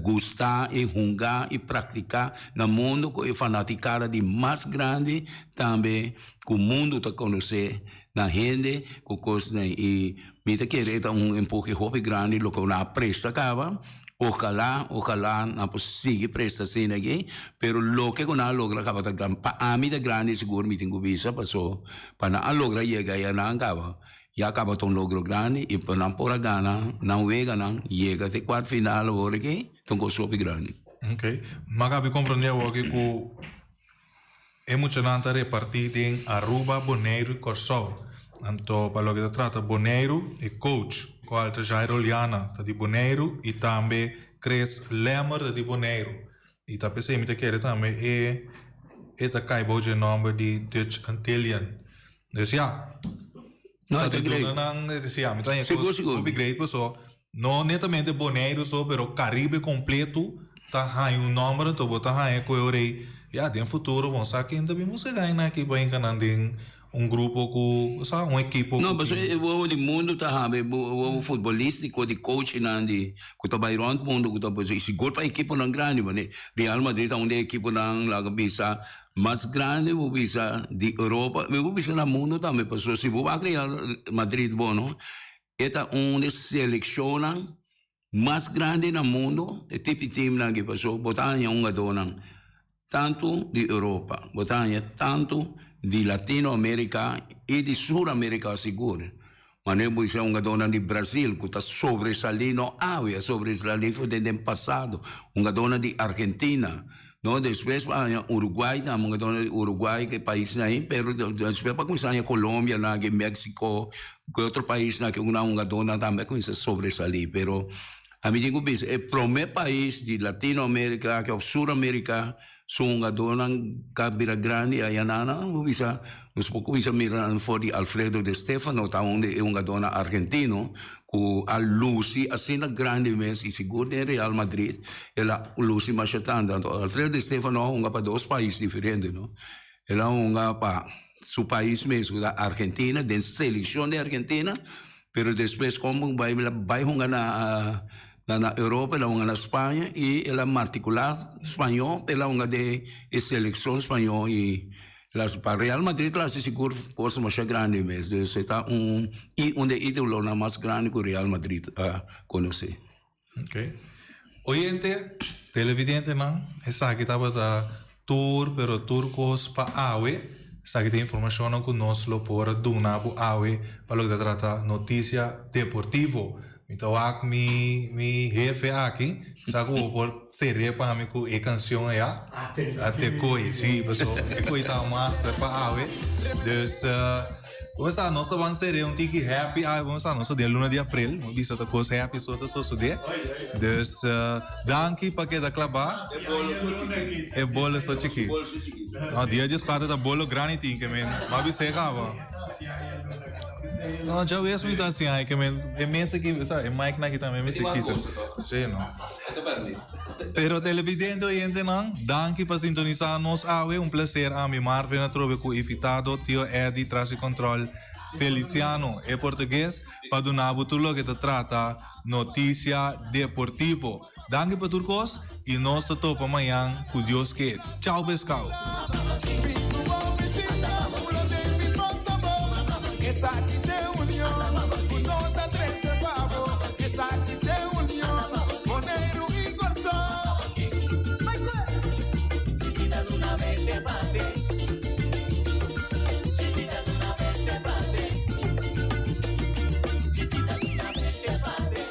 S4: gostar e jogar e praticar no mundo com fanaticada de mais grande também que o mundo está conhecer na gente com coisas e me te querer empurre hobby grande lo que na presta acaba ojalá na possível presta assim aqui pero lo que na logra acaba pa a mim de grande seguro me tenho visa passou para na logra chega e na acaba e acaba tão logro grande e para não por gana não chega não chega até quarto final agora que tão com sobe grande.
S2: Ok, mas cabe compreender que é muito nanta repartir em Aruba, Boneiro e Corsol. Então, para o que trata Boneiro e coach, qual é Jairo Liana, tá de Boneiro, e também Cres Lemmer de Boneiro. E tá pensando que ele também tá caibo de nome de Dutch Antillian. Então,
S4: Não,
S2: tá
S4: é
S2: de
S4: great.
S2: tudo então,
S4: Seguro.
S2: upgrade, pessoal. Não netamente Boneiro, só, pero Caribe completo, tá aí um número, então, botar aí com o rei. E tem futuro, vamos aqui, ainda bem você ganha aqui para encanar grupo com, sabe, equipo.
S4: Não, mas o de mundo tá o futebolístico, de coach nandi, que tá bairro mundo, que tá seguro para equipe não grande, mas Real Madrid tá onde equipe não lá bisa mais grande, o bisa de Europa, o bisa na mundo também, pessoal, se vou Real Madrid bono, eta onde seleciona mais grande no mundo, é tipo de time na que pessoal, botanha dona tanto de Europa, botanha tanto di Latinoamerica e di Sudamerica sicuro. Ma noi siamo una donna di Brasil che sta sobresalendo, sobresalendo nel passato, una donna di Argentina. No, después Uruguay, una donna di Uruguay, che paese è, però después cominciamo Colombia, che Mexico, che altro paese, che una donna também comincia a sobresalir. Però, a mim digo, è il primo paese di Latinoamerica, che è Sudamerica, sunga donan kabira grande ayanana bisa nos pouco bisa miran for di Alfredo de Stefano ta onde é uma dona argentino ku a Lucy assim na grande mes e seguro de Real Madrid ela Lucy machetando Alfredo de Stefano uma para dois países diferentes no ela uma para su país mesmo da Argentina de seleção de Argentina pero depois como vai na Europa, ela na Espanha e ela particular espanhol, ela de seleção espanhol e para Real Madrid ela se seguro coisa mais grande mesmo, você tá onde ídolo na mais grande que o Real Madrid a conhecer.
S2: Ok. Oyente, televidente não, essa aqui estava da tour, pero turcos para awe, essa aqui tem informação que nós lo por Dunabo awe para o que trata notícia deportivo. Então, aqui mi jefe aqui, sabe o por serie para mim com a canção é até coi, sim, pessoal, é coi tá master para ave. Dus, vamos lá, nós estamos serie tiki happy, vamos lá, nós de luna de abril, vamos dizer outra coisa happy sota so de. Dus, danke para que da clabar. É bolo só chiqui. Ah, dia de quatro da bolo grande que men, mas vi secava. Não, já vejo muito assim, aí que é mesmo que, sabe, é Mike na que também me quita. Sim, não. Pero televidente oyente não, danke para sintonizar-nos, um prazer a mim Marvin a trove com o invitado, tio Eddie traz o controle Feliciano, é português, para donar tudo que te trata notícia deportivo. Danke para turcos e nós te topa amanhã com Deus quer. Tchau, pessoal.
S6: Esa aquí de unión, unos a tres se pavo. Esa aquí de unión, Boneiro y Gorzón. Chiquita de una vez te bate. Chiquita de una vez te bate. Chiquita de una vez te bate.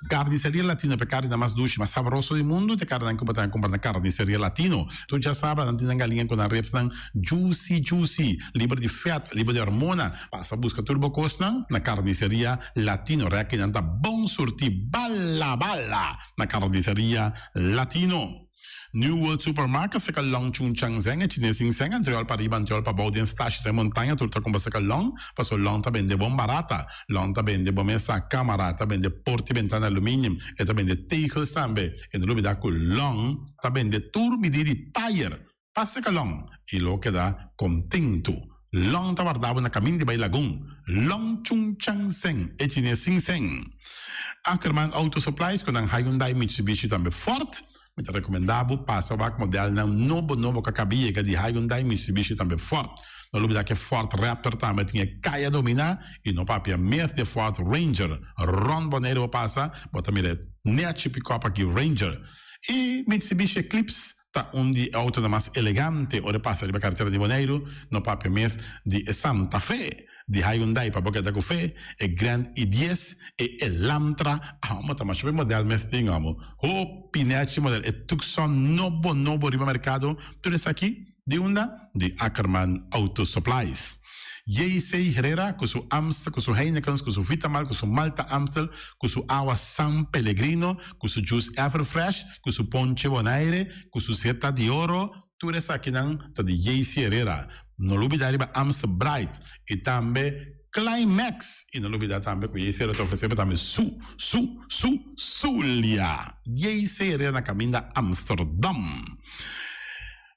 S7: Carnicería Latino per carne mais doce, mais saboroso do mundo, te carne comprar na Carnicería Latino. Tu já sabe, não tem galinha com a reps não juicy, livre de fat, livre de hormona. Passa busca turbo costa na Carnicería Latino, reque não tá bom sortir bala na Carnicería Latino. New World Supermarket sa kalong chung chang zeng at chinesing zeng ang triol pariban triol pa baudin stash de montaña turta kumba sa kalong paso long ta bende bom barata long ta bende bomesa camera ta bende porti ventana aluminium e ta bende tegels tambe en lubi da long ta bende tur midiri tire passa kalong e lo queda contento long ta guardava na camin di bay lagoon long chung chang zeng e chinesing zeng Ackerman Auto Supplies con ang Hyundai Mitsubishi tambe Ford. Muito recomendável, passa o modelo novo que acabia de Hyundai Mitsubishi também forte. No lugar que Ford Raptor também tinha caia dominar e no papel mesmo de Ford Ranger. Ron Boneiro passa, bota mire net pick-up aqui Ranger. E Mitsubishi Eclipse tá onde auto mais elegante, ora passa de carteira de Boneiro, no papel mesmo de Santa Fe. De Hyundai para boca da café, e Grand i10 e Elantra, mas também o modelo mesmo tingamos. O Pinete modelo e Tucson novo riba mercado, tudo isso aqui de Ackerman Auto Supplies. JC Herrera, com seu Amstel, com seu Heineken, com seu Vitamal, com seu Malta Amstel, com seu Agua San Pellegrino, com seu Juice Everfresh, com seu Ponche Bonaire, com seu Zeta de Oro, tudo isso aqui não tá de JC Herrera. Não olvidar de Amstel Bright e também Climax. E não olvidar também que JC Herrera está oferecendo também Zulia. JC Herrera na caminho da Amsterdam.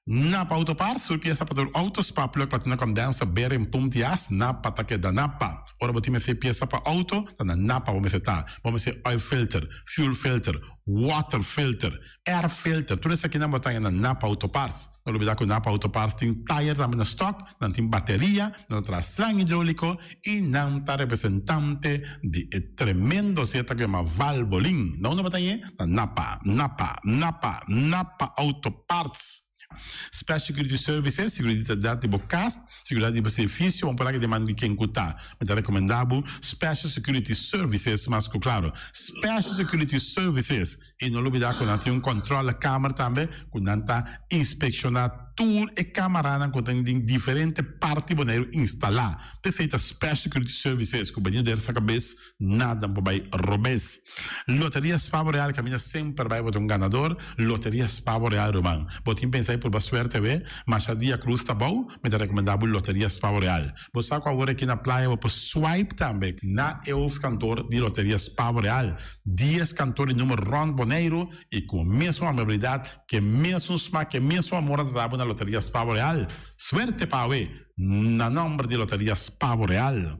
S7: Napa Autopars, pieza para o autospa, plug platina com dança, beira em pontias, Napa taque da Napa. Ora, vou ter pieza para auto, tá na Napa, vamos ser oil filter, fuel filter, water filter, air filter, tudo isso aqui na botanha na Napa Autopars. Não olvidar que o Napa Autopars tem tire também na stock, não tem bateria, não traz slang hidráulico e não está representante de tremendo seta que é uma Valvoline. Não na botanha, na Napa Autoparts. Special Security Services, seguridade de bocas, seguridade de benefício, vamos parar que demanda de quem cutar. Mas é recomendável Special Security Services, mas claro, Special Security Services. E não olvidar que não tem controle da câmara também, que não está inspecionado tour e câmara que tem diferentes partes boneiro instalar. Perfeita Special Security Services, que o banheiro dessa cabeça, nada vai robes. Loteria Spavo Real, caminha sempre vai ter ganador. Loteria Spavo Real, Roman. Botim pensar por boa suerte, mas a dia cruz tá bom, mas é recomendável Loteria Spavo Real. Você sabe agora aqui na praia, você swipe também na cantor de Loteria Spavo Real. 10 cantores número Ron Boneiro e com a mesma amabilidade, que mesmo smack, que mesmo amor da na Loteria Spavo Real. Suerte para na nome de Loteria Spavo Real.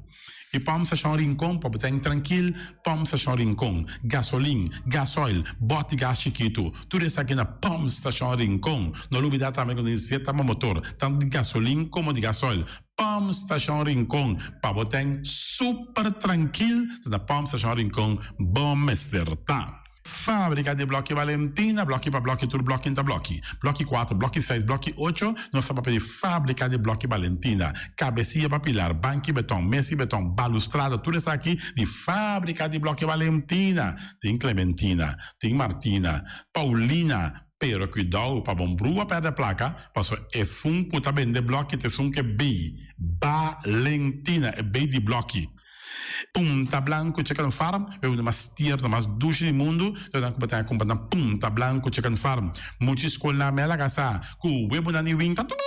S7: E vamos achar rincón, para estar tranquilo, vamos achar rincón, gasolina, gasoil, bote gás chiquito, tudo isso aqui na vamos achar rincón. Não olvidar também que necessita motor, tanto de gasolina como de gasoil. Vamos achar rincón, para estar super tranquilo, na vamos achar rincón, vamos acertar. Fábrica de Blochi Valentina, Blochi para Blochi, tudo Blochi inta Blochi. Blochi 4, Blochi 6, Blochi 8, nós estamos para pedir Fábrica de Blochi Valentina. Cabecinha para pilar, banco betão, mesa betão, balustrada, tudo isso aqui de Fábrica de Blochi Valentina. Tem Clementina, tem Martina, Paulina, pero cuidado para bombrua perto da placa, passou é fun puta bem de Blochi, te fun que B, Valentina, é B de Blochi. Punta Blanco Chicken Farm, é uma das tier, mais duas do mundo, então que tem a Punta Blanco Chicken Farm. Muitas escolas me casa, com o web na Niwin, tá tudo.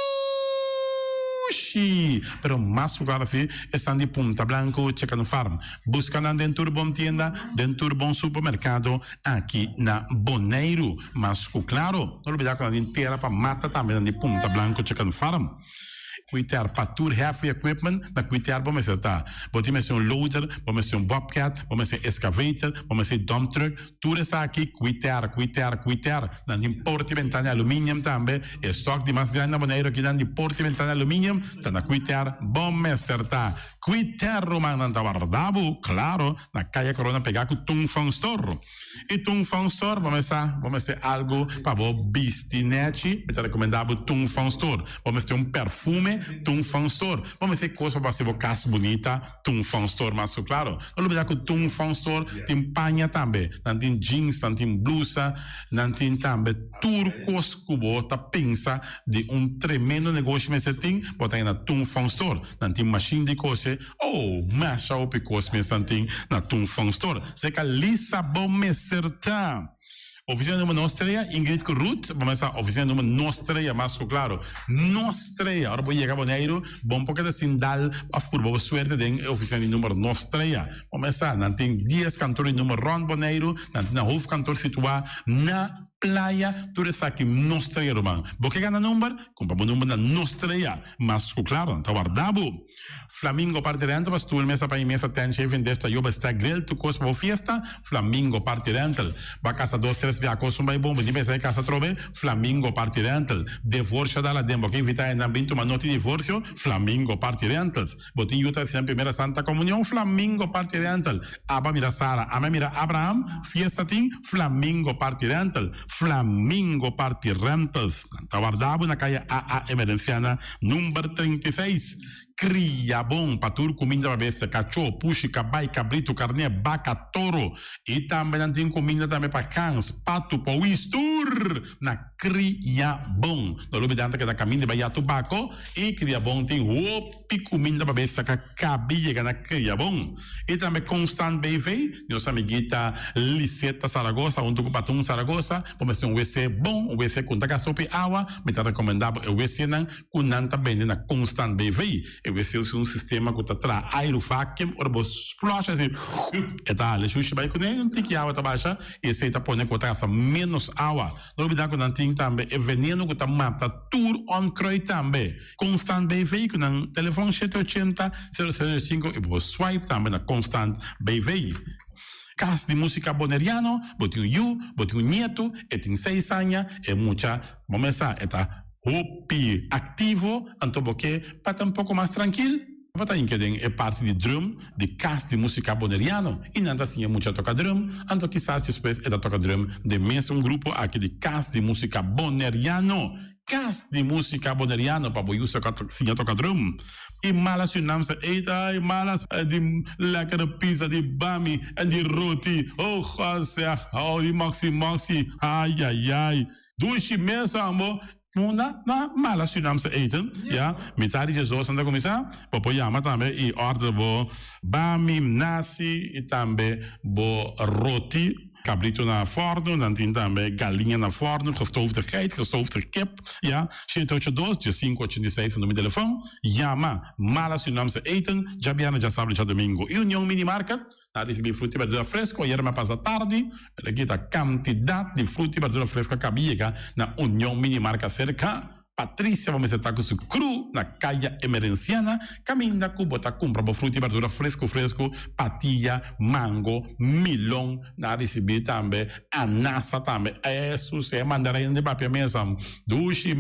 S7: Pero mais claro assim, estão de Punta Blanco Chicken Farm. Buscando dentro bom tienda, dentro bom supermercado, aqui na Boneiro. Mas claro, não olvidar que a gente tem para mata também de Punta Blanco Chicken Farm. Cuitar para tour heavy equipment, na cuitar vamos acertar. Vamos ser loader, vamos ser bobcat, vamos ser excavator, vamos ser dump truck, tudo isso aqui, cuitar. Na porta e ventana alumínio também, estoque de mais grande na maneira que na porta e ventana alumínio, tá na cuitar, vamos acertar. Cuitar romana na guardavo, claro, na calle Corona pegar com Tung Fong Store. E Tung Fong Store, vamos ser algo para o bistinete, é recomendável Tung Fong Store. Vamos ter perfume, Tung Fong Store. Vamos ter coisa para ser casa bonita, Tung Fong Store, mas claro. Não olvidar que o Tung Fong Store tem panha também. Não tem jeans, não tem blusa, não tem também turcos que você pensa de tremendo negócio, mas você tem, botar aí na Tung Fong Store. Não tem machine de coisa, masha o picos, mas não tem na Tung Fong Store. Você que lisa bom me acertar. Oficina número Nostreia, Ingrid Ruth, vamos a oficina número Nostreia, mas claro, Nostreia, agora vou chegar a Boneiro, bom porque assim dá a furba suerte de oficina número Nostreia. Vamos a, não tem 10 cantores número Ron Boneiro, não tem na rua cantor situado na playa, tudo isso aqui, Nostreia, irmão. Porque ganha número? Compra o número na Nostreia, mas claro, está guardado. Flamingo Partirente, mas tu mesa para mesa tem chefe desta yoba está grill, tu coisa para fiesta, Flamingo Partirente. Vai casa 2 3 via coisa um bem bom, de mesa casa trobe, Flamingo Partirente. Divórcio da la dembo, que invita na binto uma nota de divórcio, Flamingo Partirente. Botinho tá sempre primeira Santa Comunhão, Flamingo Partirente. Aba mira Sara, ama mira Abraham, fiesta tim, Flamingo Partirente. Flamingo Partirentes. Está guardado na calle AA Emerenciana, número 36. cria bom, patur comida para bestia, cachorro, puxi, cabai, cabrito, carne, vaca, toro. E também não tem comida também para cães, pato, pauistur, na cria bom. Não olvidando que da caminho vai a tubaco e cria bom tem roupa comida para bestia, que cabia na cria bom. E também constant BV, nossa amiguita Liseta Saragossa, um do patum Saragossa, vamos ter um WC bom, um WC com taca sopa e água, me está recomendado o WC não, com não também na constant BV. O WC é um sistema que está aerovacuum, ou vos flush assim, e tá, le xuxa vai com ele, não tem que água tá baixa, e você tá pondo com taca menos água. Não olvidar que não tem também é veneno que tá mata tour on croi também. Constant BV que não telefone 780 005 e vos swipe também na constant BV. Casa de música boneriano, bote you, bote nieto, tem 6 anos, é muita, vamos começar, está hopi ativo, então porque para estar um pouco mais tranquilo, para estar em é parte de drum, de casa de música boneriano, e não assim é muito tocar drum, então quizás depois é da tocar drum de mesmo grupo aqui de casa de música boneriano. Casa de música boneriano para boi usa sinha toca drum e malas se não se eita e malas de lekkere pizza de bami e de roti oh José oh de maxi ai dushi mesa amor na malas se não se eten ja metade de zoos anda começar para yama também e order bo bami nasi e também bo roti cabrito na forno, dan tem também galinha na forno, gestoofde geit, gestoofde kip, ja, 782-586 no meu telefone, Yama, mala Surinaamse eten, Jabiana já sabe já domingo, e União Mini Market, na recebi fruta e verdura fresco, ayer me passa tarde, aqui a quantidade de fruta e verdura fresca que havia na União Mini Market cerca, Patrícia, vamos estar com o cru na caia emerenciana, caminha com bota compra para fruta e verdura fresco, patilha, mango, milão, na receber também, anassa também, isso é mandarim de papel mesmo, dushi,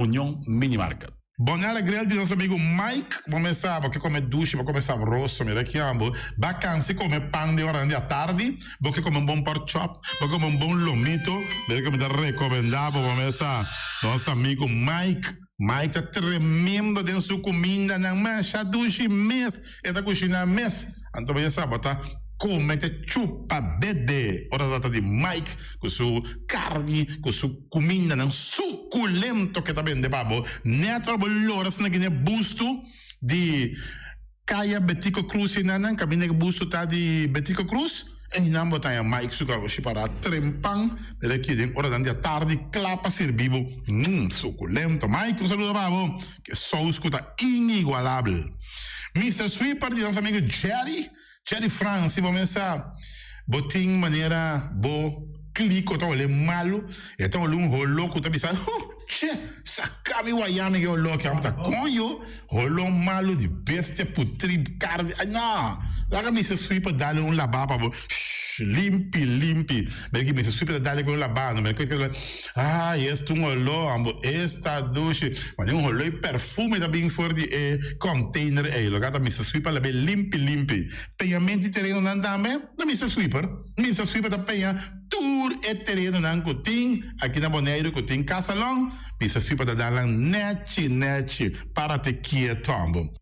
S7: União Mini Market.
S3: Buon alegria di nostro amico Mike, começava che come dushi, ma começava rosso, mi richiamo, vacanze come pan di ora a tardi, perché come un buon pork chop, perché come un buon lomito, perché mi da recomendavo, começa nostro amico Mike tá tremendo dentro sua comida, não mancha dushi mês, é da cozinha mês, então vai saber, tá? Come te chupa bebê, ora data de Mike, com sua carne, com sua comida, não suculento que tá bem de babo, neto bolora, se não é busto de Caia Betico Cruz, e não caminha busto tá de Betico Cruz, e não botar Mike sucar o para trempang, daqui de ora da tarde, clapa servivo, suculento, Mike, um saludo babo, que só escuta inigualável. Mr. Sweeper, de nosso amigo Jerry France, vamos começar botin maneira bo clico tá olhando malo, então olhando louco tá pensando, che, sacabe o ayame que o louco, tá conho, rolou malo de bestia putri carne, não, lá me se sweeper dá-lhe lababa, limpi, perché mi si sweeper dá-lhe com lababa, mas que este olor, esta douche, mas olor perfume da bem forte container, lo gata mi si sweeper la bem limpi, pagamento terreno não também, não mi si sweeper da penha tour e terreno não cotin, aqui na Bonaire cotin casalão, mi si sweeper da dá-lhe nete, para te quieto, ambo.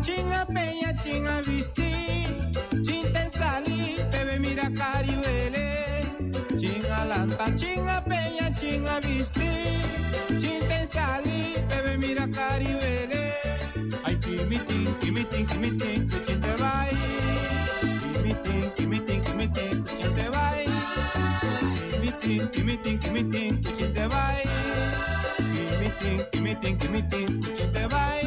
S6: Chinga peña, chinga visti, chinten sali, bebe mira cariwele. Chinga lanta, chinga peña, chinga visti, chinten sali, bebe mira cariwele. Ay kimiting, chinte vai. Kimiting, chinte vai. Kimiting, chinte vai. Kimiting, chinte vai.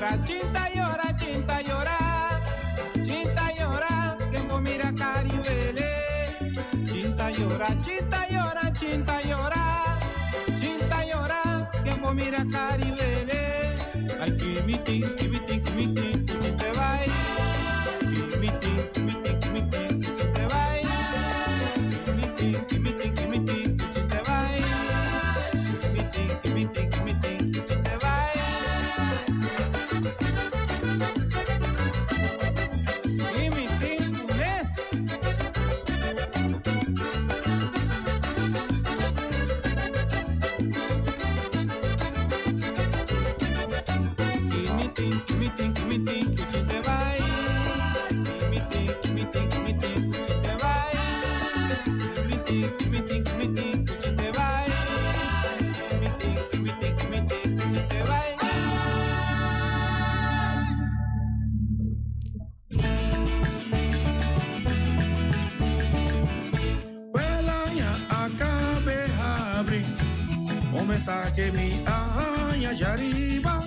S6: llora, chinta llora, chinta llora. Chinta llora, que mo mira caribele. Chinta llora, chinta llora, chinta llora. Chinta llora, que mo mira caribele. Ay, kimiti, kimiti, kimiti, te va. Kimiti, kimiti, kimiti, te va. Kimiti, kimiti, kimiti, te va. Kimiti, kimiti, kimiti, te va.
S1: Que mi aña ya arriba,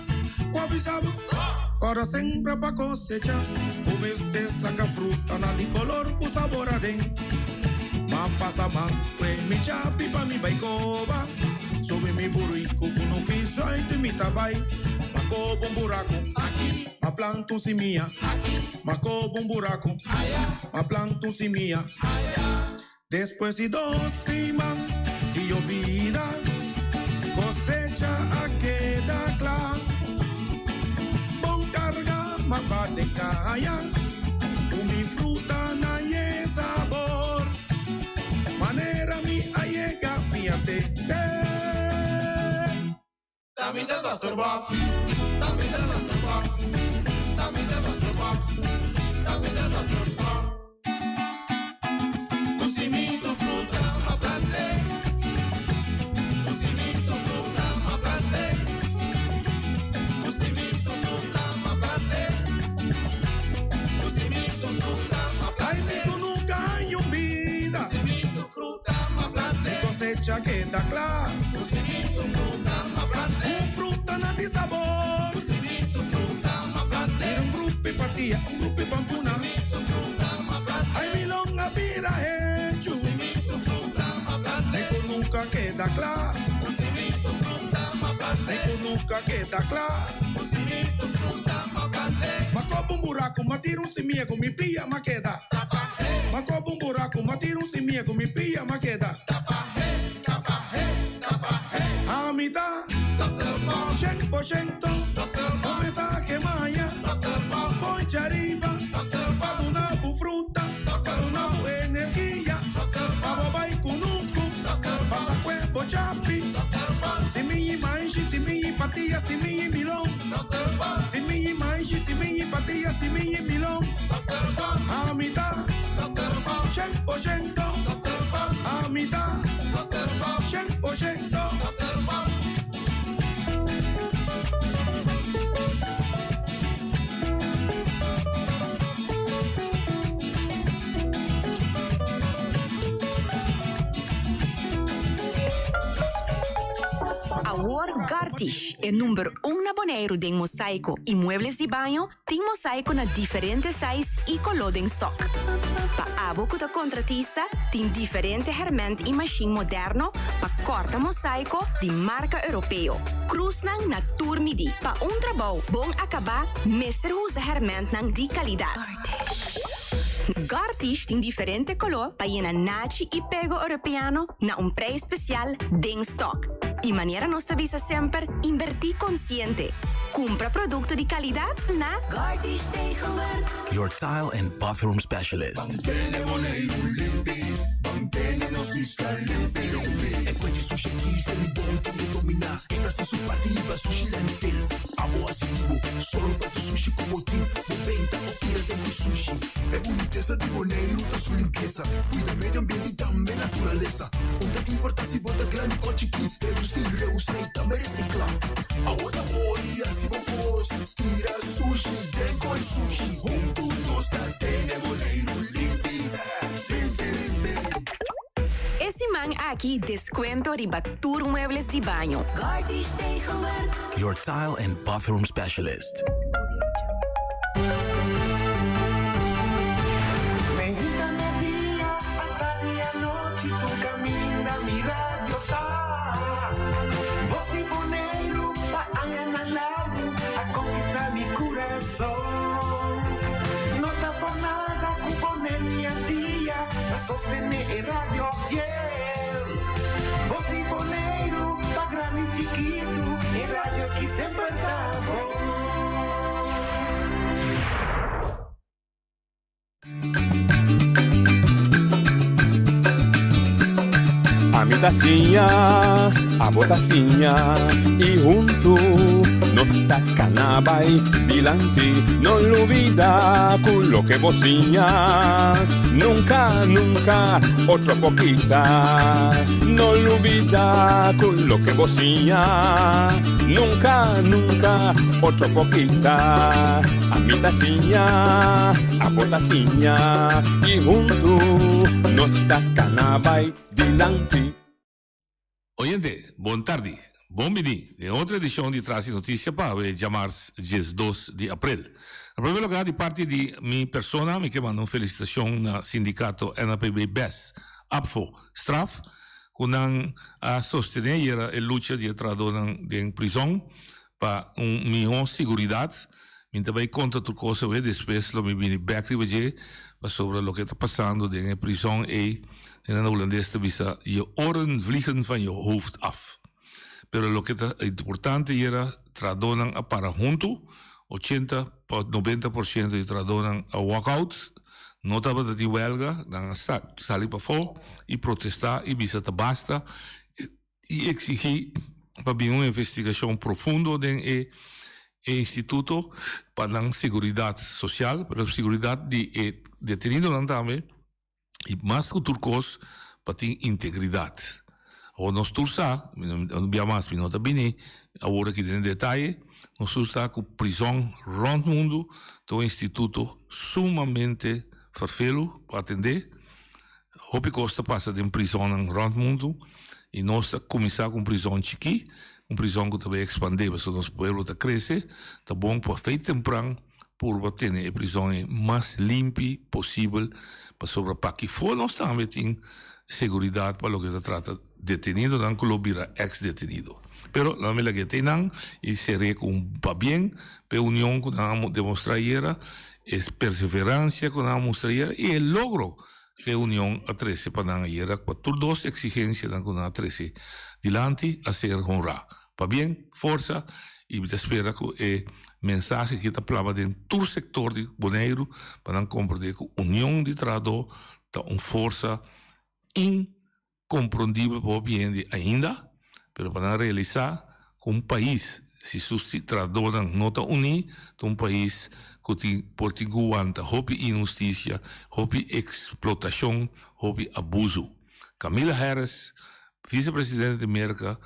S1: guapisabo, ahora siempre pa' cosecha. Come usted saca fruta, na di color cu sabor aden. Ma pasa man, pues mi chapi pa mi baicoba. Sube mi burrico, uno quiso y mi tabay. Ma cobo un buraco, aquí. Ma planto un simia, aquí. Ma cobo un buraco, allá. Ma planto un simia, allá. Después y dos siman, y llovida. Cosecha a queda clar. Bon carga, más va de calla. Mi fruta na ye sabor. Manera mi allega, fíjate. También de Dr. Bob. También de Dr. Bob. También de Dr. Bob. También de Dr. Bob. Tu simito fruta, ma plante. Cosecha que da clara, un fruta na di sabor, un grupo y patilla, un grupo y pampuna, ay milón a pira hecho, Nico nunca queda clara, Nico nunca queda clara, ma copo un buraco, ma tiro un simiego, mi pilla ma queda, ma copo un buraco, ma tiro un simiego, mi pilla ma queda. A mitad, 100%, un mensaje maya, ponche arriba, para una fruta, para una energía, para babai kunuku, para cuerpo chapi, si mi manchi, si mi patilla, si mi milón, si mi manchi, si mi patilla, si mi milón, a mitad, 100%, a mitad, 100%.
S8: Award Gartish é número 1 na Bonaire de mosaico e muebles de banho, tem mosaico na diferentes sizes e color em stock. Pa abo kuta contratista, tem diferente herramientas e machine moderno pa corta mosaico de marca europeu. Cruz nang na turmidi. Pa trabalho bom acabar, mestre usa herramientas nang de qualidade. Gartish tem diferente color pa llena nachi e pego europeano na preço especial den stock. E maneira nossa visa sempre invertir consciente. Compra produto de qualidade na Gartish Tegenwerk.
S9: Your tile and bathroom specialist.
S10: E poi di sushi chi se li buon che mi domina. E da se su partiva sushi landfill. Amo assicuro, solo per sushi como team. Moventa o tira de sushi. É boniteza de Bonaire, tá sua limpeza. Cuida meio ambiente e também natureza. Onde te importa se bota grande ou chiquinho. Reduzir, reusar e também reciclar. Agora olha se vos tira sushi, tem com sushi. Junto nós tem Bonaire limpeza.
S8: Esse man aqui descuento riba tour muebles de banho. Gardish Tegelwerk.
S9: Your tile and bathroom specialist.
S1: Medita día, hasta día noche, tu camina mi radio tá. Voz de boneiro, pa na largo, a conquistar mi corazón. No está por nada, con poner mi día, a sostener radio fiel. Voz de boneiro, pa grande y chiquito, el radio que siempre está bom.
S11: A mi tacinha, a botacinha e junto nos tacanabay dilante, no olvida con lo que vocinha, nunca, nunca, otro poquita, no olvida con lo que vocinha, nunca, nunca, otro poquita, a mi tacinha, a botacinha e junto nos tacanabay dilante.
S12: Oyente, buon tardi, buon venì. In outra edição de Traz Notícia para chamar dia 2 de abril. Em primeiro lugar, de parte de minha persona, me quero mandar uma felicitação no sindicato NAPB-BES, APFO, STRAF, com a sostener a luta de trabalhadores em prisão para uma melhor segurança. Me também conta tudo coisa e depois me vim back sobre o que está passando in prisão e in een Holandês te bisa je oren vliegen van je hoofd af. Pero lo que es importante era tradonan a para junto, 80-90% de tradonan a walkout, no estaba de huelga, dan salir para fora y protestar y bisa te basta y exigir para una investigación profunda en el instituto para la seguridad social, pero seguridad de detenido también. E mais que o turcos para ter integridade. Ou nós tursa, não bia mais, não está bem, agora que tem detalhe, nós tursa com prisão rond mundo, um instituto sumamente vervelo para atender. Hope costa passa de prisão em rond mundo e nós começar com prisão chiqui, uma prisão que também expandir, mas o nosso povo está crescer, está bom para feito temprano, por ter a prisão mais limpa possível para para que for nós também tem segurança para o que se trata detenido, não colobira ex-detenido. Pero la mela que tem e será com para bem, para união que nós demonstrar era, perseverança que nós mostrar era e o logro que a união a 13 para nós era, para todas as exigências que nós 13 dilante a ser honrado. Para bem, força e espera que mensagem que está plava dentro do sector de Bonaire para não compreender que a união de trabalhador está uma força incompreendível para o bem ainda, mas para realizar que um país, se os trabalhadores não estão unidos, é um país que pode aguentar houve injustiça, houve explotação, houve abuso. Kamala Harris, vice-presidente da América,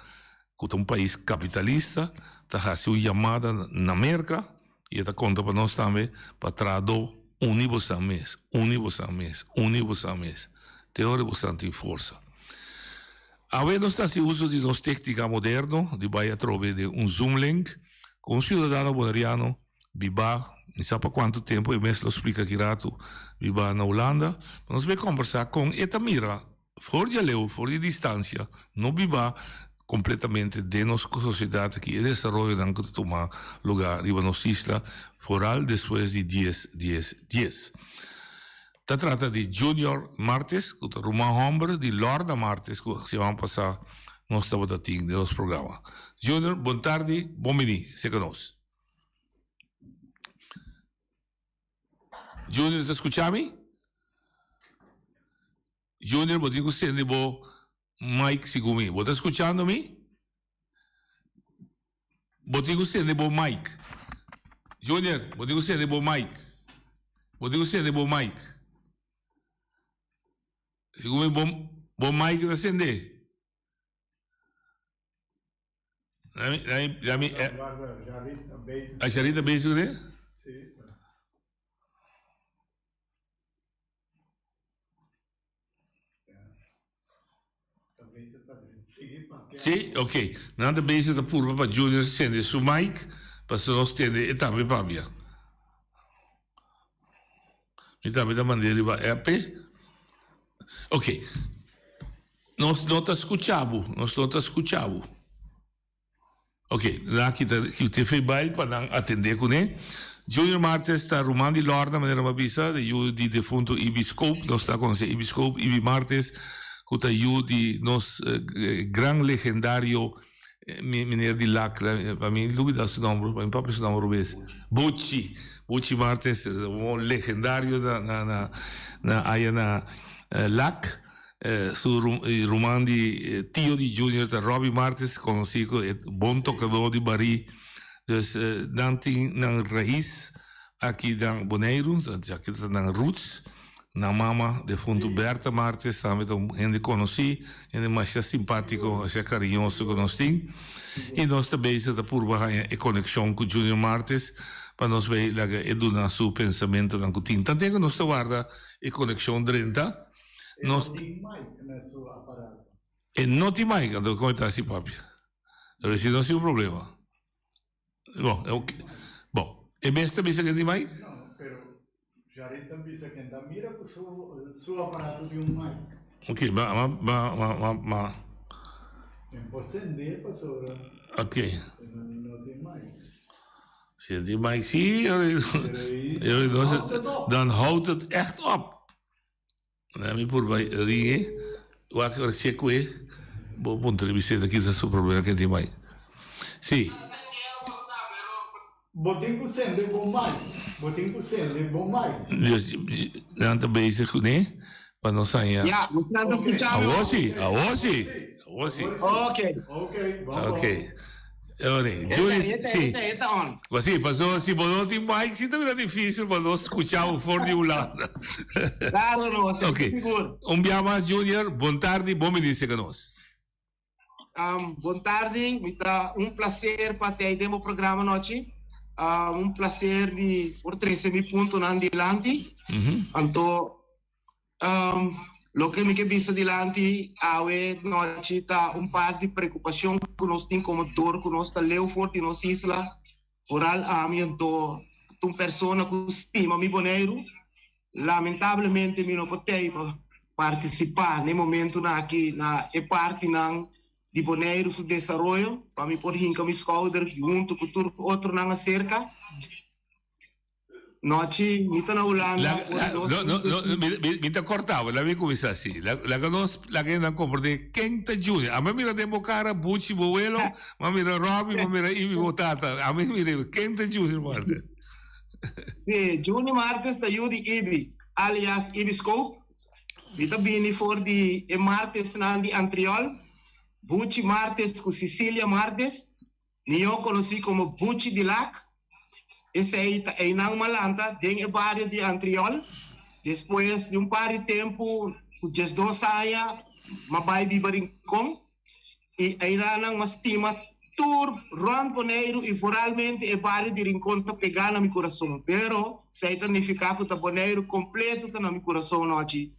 S12: que é um país capitalista, está fazendo chamada na América e está conta para nós também para trabalhar universalmente. Teoria bastante força. Agora nós estamos uso de nossa técnica moderna, de vai através de Zoom link, com um cidadão bonariano, viva, não sabe para quanto tempo, e mesmo explica aqui rato, viva na Holanda, nós vamos conversar com Etamira, fora de leu, fora de distância, não viva completamente de nossa sociedade que é desenvolvida que toma lugar em nossa isla foral depois de 10. Se trata de Junior Martes, que é uma homem de Lorda Martes, que se vai passar no sábado de nosso programa. Junior, boa tarde, bom dia, se conosco. Junior, ¿te escuchami? Junior, vos digo se nebo Mike Sigumi. ¿Vos estás escuchando-me? Vos digo se nebo Mike. Junior, vos digo se nebo Mike. Vos digo se nebo Mike. Sigumi, bom Mike está sendo. A Charita beijo, né? Sim. Sì, ok. Nada base da purba para Junior stende su mic, para se non stende e tambe pabia. Mi tambe da mandare va app. Ok. Nós não te escuchamos. Ok, lá que te fez baile para atender com ele. Junior Martes está rumando de Lorna, maneira uma bisa, de defunto Ibiscope, nós está conhecendo Ibiscope, Ibi Martes, que está de nos gran legendário mineiro de Lacra, para mim, dúvida seu nome, para mim, para seu nome, Rubens. Bucci Martes, um legendário na área na Lac. Su rumandi tio di Junior da Robbie Martes conocido bom tocador de bari dus danti nang raiz aqui dan Bonaire já que dan roots na mama de fundo Berta Martes também então gente conheci gente mais simpático mais carinhoso que nós tem e nós também da por baixo e conexão com Junior Martes para nós ver lá que eduna su pensamento na cutin tanto que nós guarda e conexão 30 Nós... E não tem mais quando conta assim, papi. Isso não é um problema. Bom, e mesmo também que tem mais?
S13: Não, mas já também que ainda mira com o seu aparato de mic.
S12: Ok, mas...
S13: Tem acender para sobrar.
S12: Ok.
S13: Não tem mais.
S12: Se tem mais, sim, dan houdt het echt op. Mi pur vai ringe, qualche seque, buon televisore da chissà sul problema che ti mai. Sì.
S13: Botin ku sende bom mai.
S12: Nanta basic né? Para não sair.
S14: Ja, we gaan het escuchar.
S12: Ok. Júlio, sim. Você passou assim, não tem mais, sim, também é difícil para nós escutar o fora de Holanda.
S14: Claro, não,
S12: ok. Dia mais, Júnior, boa tarde, bom me dizer que nós.
S14: Boa tarde, prazer para ter demo programa noite. Prazer de por 13 pontos na adiante. Então, lo que me visa adiante, noite tá par de preocupação que nós temos como dor que nós tá leu forte nas islas, oral então pessoa que estima mi Bonaire, lamentavelmente me não pode participar no momento aqui na parte de Bonaire su desenvolvimento, para me pôr hinca mi escolder junto com outro na cerca. Noche, mi na Holanda.
S12: Mi te cortavo, la mia come sa sì. La conosco, la che non compro di Kenta Junior. A me mi la cara Bucci Bovello, ma mi era Robby, ma mi era Ivi Votata. A me mi era Kenta Junior Martes.
S14: Sì, Junior Martes da io di Ivi, alias Ivi Scope. Mi ta bini for di Martes na di Antriol. Bucci Martes con Cecilia Martes. Io conosci come Bucci di Lac. Esse aí é não malanta, tem a barra de Antriol. Depois de par de tempo, os dois saia, mas vai viver com e aí não mas estima tour Ron Bonaire e foralmente é barra de encontro pegar na meu coração. Pero se aí significa que o Bonaire completo tá na meu coração hoje.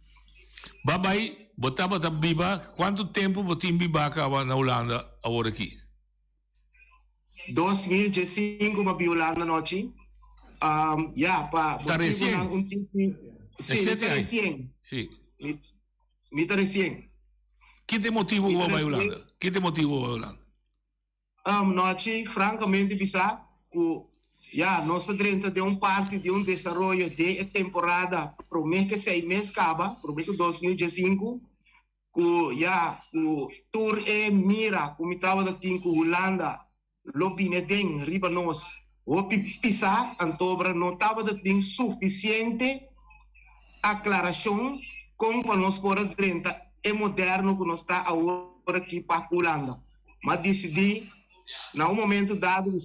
S12: Babai, botava da biba, quanto tempo botim biba acaba na Holanda agora aqui?
S14: 2015 ma Holanda noche.
S12: Está recién.
S14: Sí, está recién.
S12: Sí.
S14: Mi está recién.
S12: ¿Qué te motivó a Holanda? ¿Qué te motivó a Holanda?
S14: Noche, francamente, bisa que nós dentro de parte de desenvolvimento de temporada, promete que 6 meses acaba, promete que 2015, o tour é mira, como estava da Holanda, lobine den riba nós o pisar antobra não estava de suficiente aclaração como para nós por dentro é moderno que nós está agora aqui para a Holanda, mas decidi no momento dado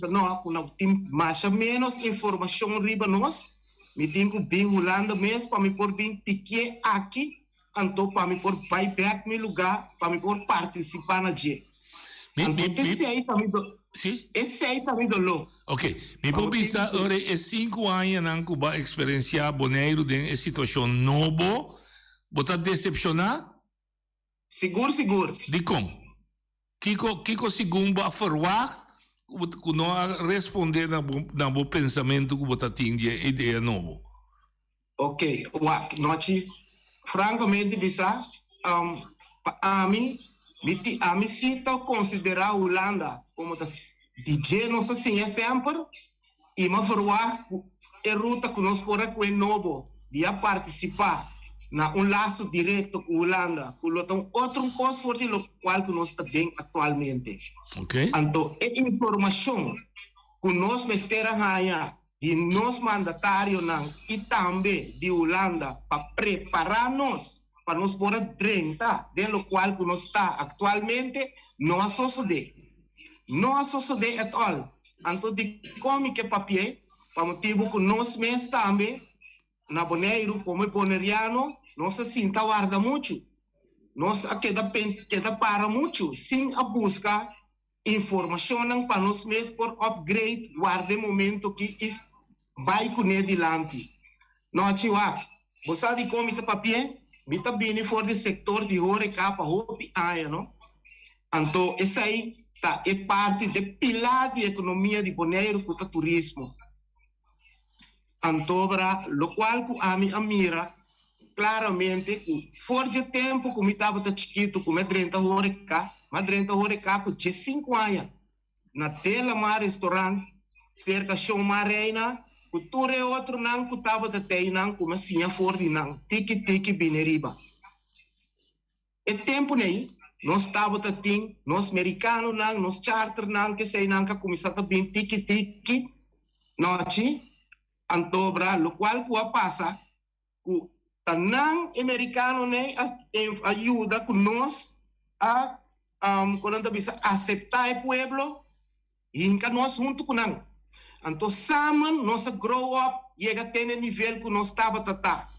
S14: não tem mais ou menos informação riba nós me tenho bem Holanda mesmo para me pôr bem pique aqui então para me pôr vai back meu lugar para me pôr participar na dia esse aí também
S12: Sì?
S14: Esse aí também dolou.
S12: Ok, mi può pensare ora è 5 anni in Cuba esperienza Bonaire in situazione nuova, você decepcionar?
S14: Seguro.
S12: Di come? Kiko Sigumba verwacht, que não responder na bom pensamento que você tinha ideia nova.
S14: Ok, noti, francamente, bisa, a mim cita considerar a Holanda como DJ, não sei se é sempre, e me verwacht a ruta que nós podemos novo de participar na laço direto com a Holanda, que é outro coisa forte do qual que nós estamos atualmente.
S12: Ok.
S14: Então, a informação que nós estamos ganhando de nós mandatários e também de Holanda para preparar-nos para nós poder treinar, do qual que nós está atualmente, não sucede. Não sucede at all. Então, de como que papel, para motivo que nós mesmos também, na Bonaire, como boneriano, nós se guarda muito. Nós queda para muito, sem a busca informação para nós mesmos por upgrade, guarda momento que vai com adiante. Não, tio, você sabe como está papel? Mita bem for do setor de horeca para hopi aia, não? Então, essa aí é parte do pilar de economia de Bonaire com o turismo. Então, o qual a mim mira claramente, fora de tempo, como estava chiquito, como é 30 horeca, mas 30 horeca com 5 anos, na tela mar restaurante, cerca de show marina, o tour é outro não que estava de teinan, como assim a fora de não, tiki bineriba. E tempo nem, nós estava de ting, nós americanos não, nós charter não, que sei não que começar a bem tiki, noite, antobra, o qual que passa, que tanang americano nem ajuda com nós a quando bisa aceitar o pueblo e inca nós junto com nós. Então, saman, nós grow up, chega a ter nível que nós estava a tratar.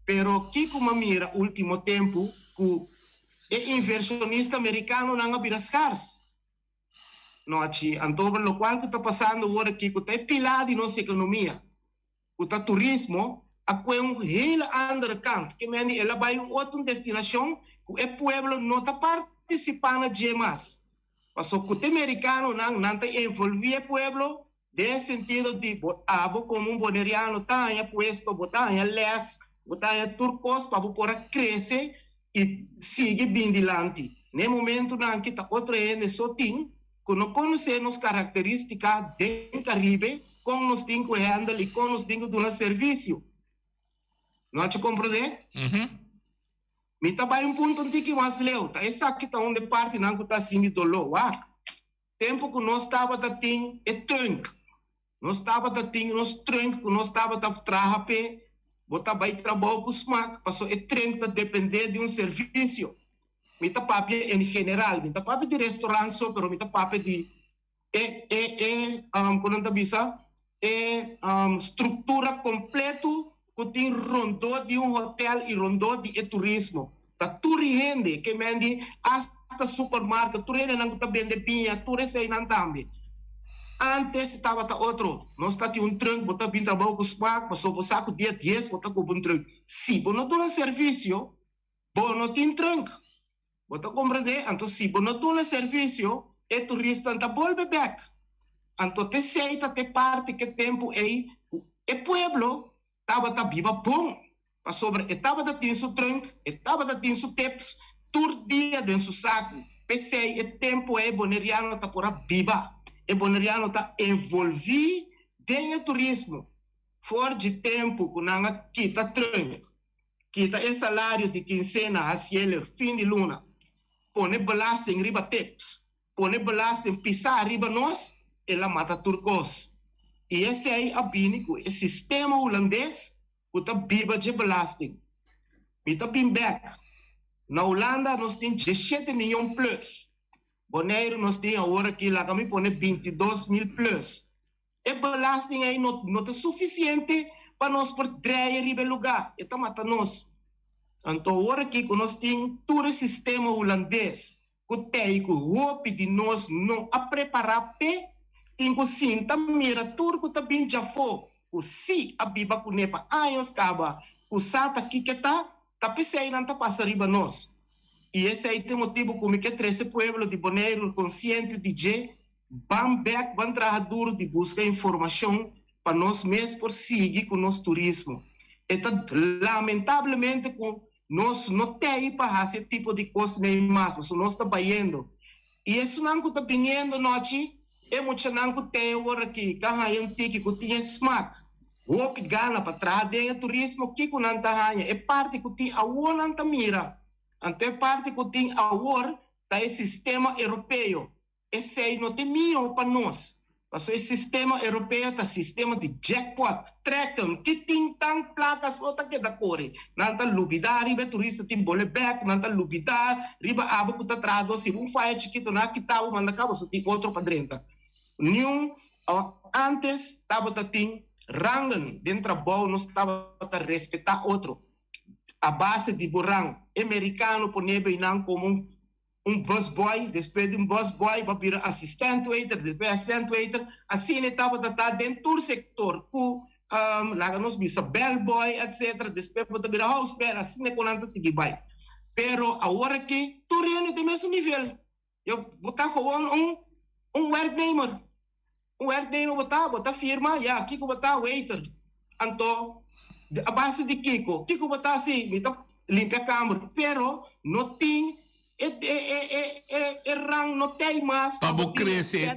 S14: Pero, que como mira, último tempo, que o inversionista americano não abira scarce. Então, o qual que está passando agora aqui, que está pilar de nossa economia, que está turismo, aqui é heel andere kant, que ela vai a outra destinação, que o pueblo não está participando de mais. Porque o americano não está envolvido o pueblo, de sentido de abo como boneriano tenha puesto, botanha les, botanha turcos para poder crescer e seguir bem adiante. No momento não que está outro ene só tem, que não conhecemos características do Caribe, como nós temos que handle e como nós temos que dar serviço. Não te compreende? Me trabalha ponto que mais leu, tá? Essa aqui está onde parte não que está assim de dolor, tempo que nós estava da tem é trunk. Nós estava da tem nós trunk, que nós estava da trabalhar, botar vai trabalhar com smack, passou é trunk da depender de serviço. Me tá papo em geral, me tá papo de restaurante só, pero me tá papo de quando tá bisa estrutura completo que tem rondô de hotel e rondô de turismo. Tá tudo rende que mende hasta supermercado, tudo rende não tá vende pinha, tudo sei não também. Antes estava outro, nós está um trem, botar bem trabalho com os pagos, passou o saco dia 10, botar com um trem. Se você não dá serviço, você não tem trem. Você compreende? Então, se você não dá serviço, o turista não volta back. Então, te aceita, te parte que tempo é, o pueblo estava viva bom. Sobre, estava da tem seu trem, estava da tem seu tips, todo dia dentro do saco. Pensei, o tempo é boneriano está por viva. E boneriano está envolvido dentro do turismo. Fora de tempo, que não quita trem, quita o salário de quincena, a cielo, fim de luna. Põe belasting riba tips, põe belasting pisar riba nós, ela mata turcos. E esse aí é bínico, o sistema holandês, que está viva de belasting. E está bem back. Na Holanda, nós temos 17 milhões plus. Bonaire, nós temos agora que lá me põe 22 mil plus. E belasting aí não é suficiente para nós por trazer riba lugar. E está matando nós. Então, agora que nós temos todo o sistema holandês, que tem que roupa de nós não a preparar, tem que sinta mira tudo que está bem já foi. O si a biba com nepa anos caba, o sata aqui que está pensando não está passando riba nós. E esse aí tem motivo como que 13 pueblos de Bonaire consciente de que vão back, vão trabalhar duro de buscar informação para nós mesmos prosseguir com o nosso turismo. Então, lamentavelmente, nós não temos para esse tipo de coisa nem mais, mas nós estamos indo. E isso não está vindo, noite, é muito não que tem agora aqui, que é um tique que tem smack. Hope gana para trazer turismo, que não está é parte que tem a outra não mira. Então, é parte que tem a outra da sistema europeu. Esse aí não tem mínimo para nós. Mas o sistema europeu é o sistema de jackpot, trackam, que tem tantas placas, outra que da cor. Não está lubidar, riba turista tem bole back, não está lubidar, riba aba que está trado, se um faz chiquito na que estava, manda cabo, só tem outro para dentro. Nenhum, antes, estava tem rangan, dentro da boa, nós estava a respeitar outro. A base de burrang, americano, por nebe não como um busboy, depois de um busboy, vai virar assistente waiter, depois assistente waiter, assim estava dentro do sector, com lá nós bisa bellboy, etc. Depois vai virar house bear, assim é quando seguir vai. Pero agora que tu reina tem mesmo nível, eu botar com um worknamer, botar firma, aqui que botar waiter, então a base de Kiko botar assim, então limpa a câmara, pero não tem rang não tem mais
S12: para crescer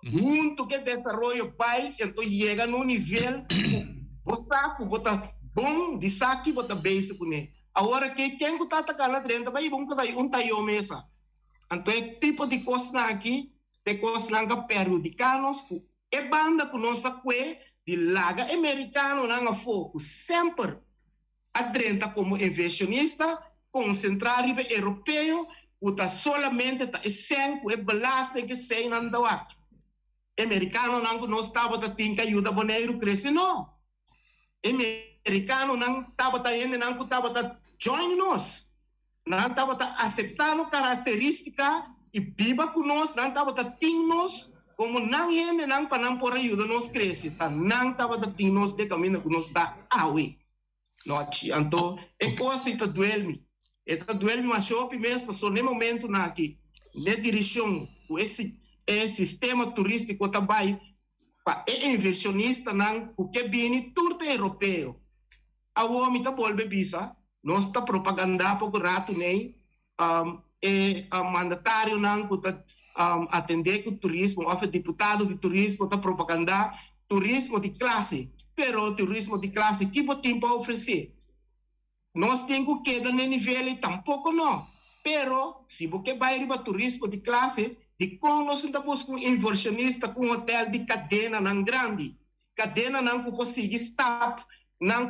S14: junto que desenvolve vai então chega no nível botar bom de saque botar base com ele agora que quem está atacando dentro vai bom que um taio mesa então é tipo de coisa aqui de coisa que perjudicanos é banda com nossa que de laga americano não foco sempre adrenta como inversionista, concentrar riba europeu, uta solamente ta esenco e belaste que sei nan dawak. Americano não não estava ta tinka ajuda boneiro cresce não. Americano não estava ta indo não estava ta join nós. Não estava ta aceitando característica e viva com nós, não estava ta ting nós como não indo não para não por ajuda nós cresce, ta não estava ta ting nós de caminho com nós da awe. Noite, então, é coisa que duele-me. Mas shopping mesmo, só no momento aqui, na direção, esse sistema turístico também, é inversionista, não, o que vem tudo europeu. A homem está bolbe bisa, nós está propaganda para o rato, nem, mandatário, não, que atender com o turismo, o deputado de turismo, está propaganda, turismo de classe. Pero turismo de classe que tem para oferecer. Nós temos que dar no nível tampouco não. Pero se você vai para turismo de classe, de como nós estamos com inversionista com hotel de cadena não grande, cadena não consegue estar, não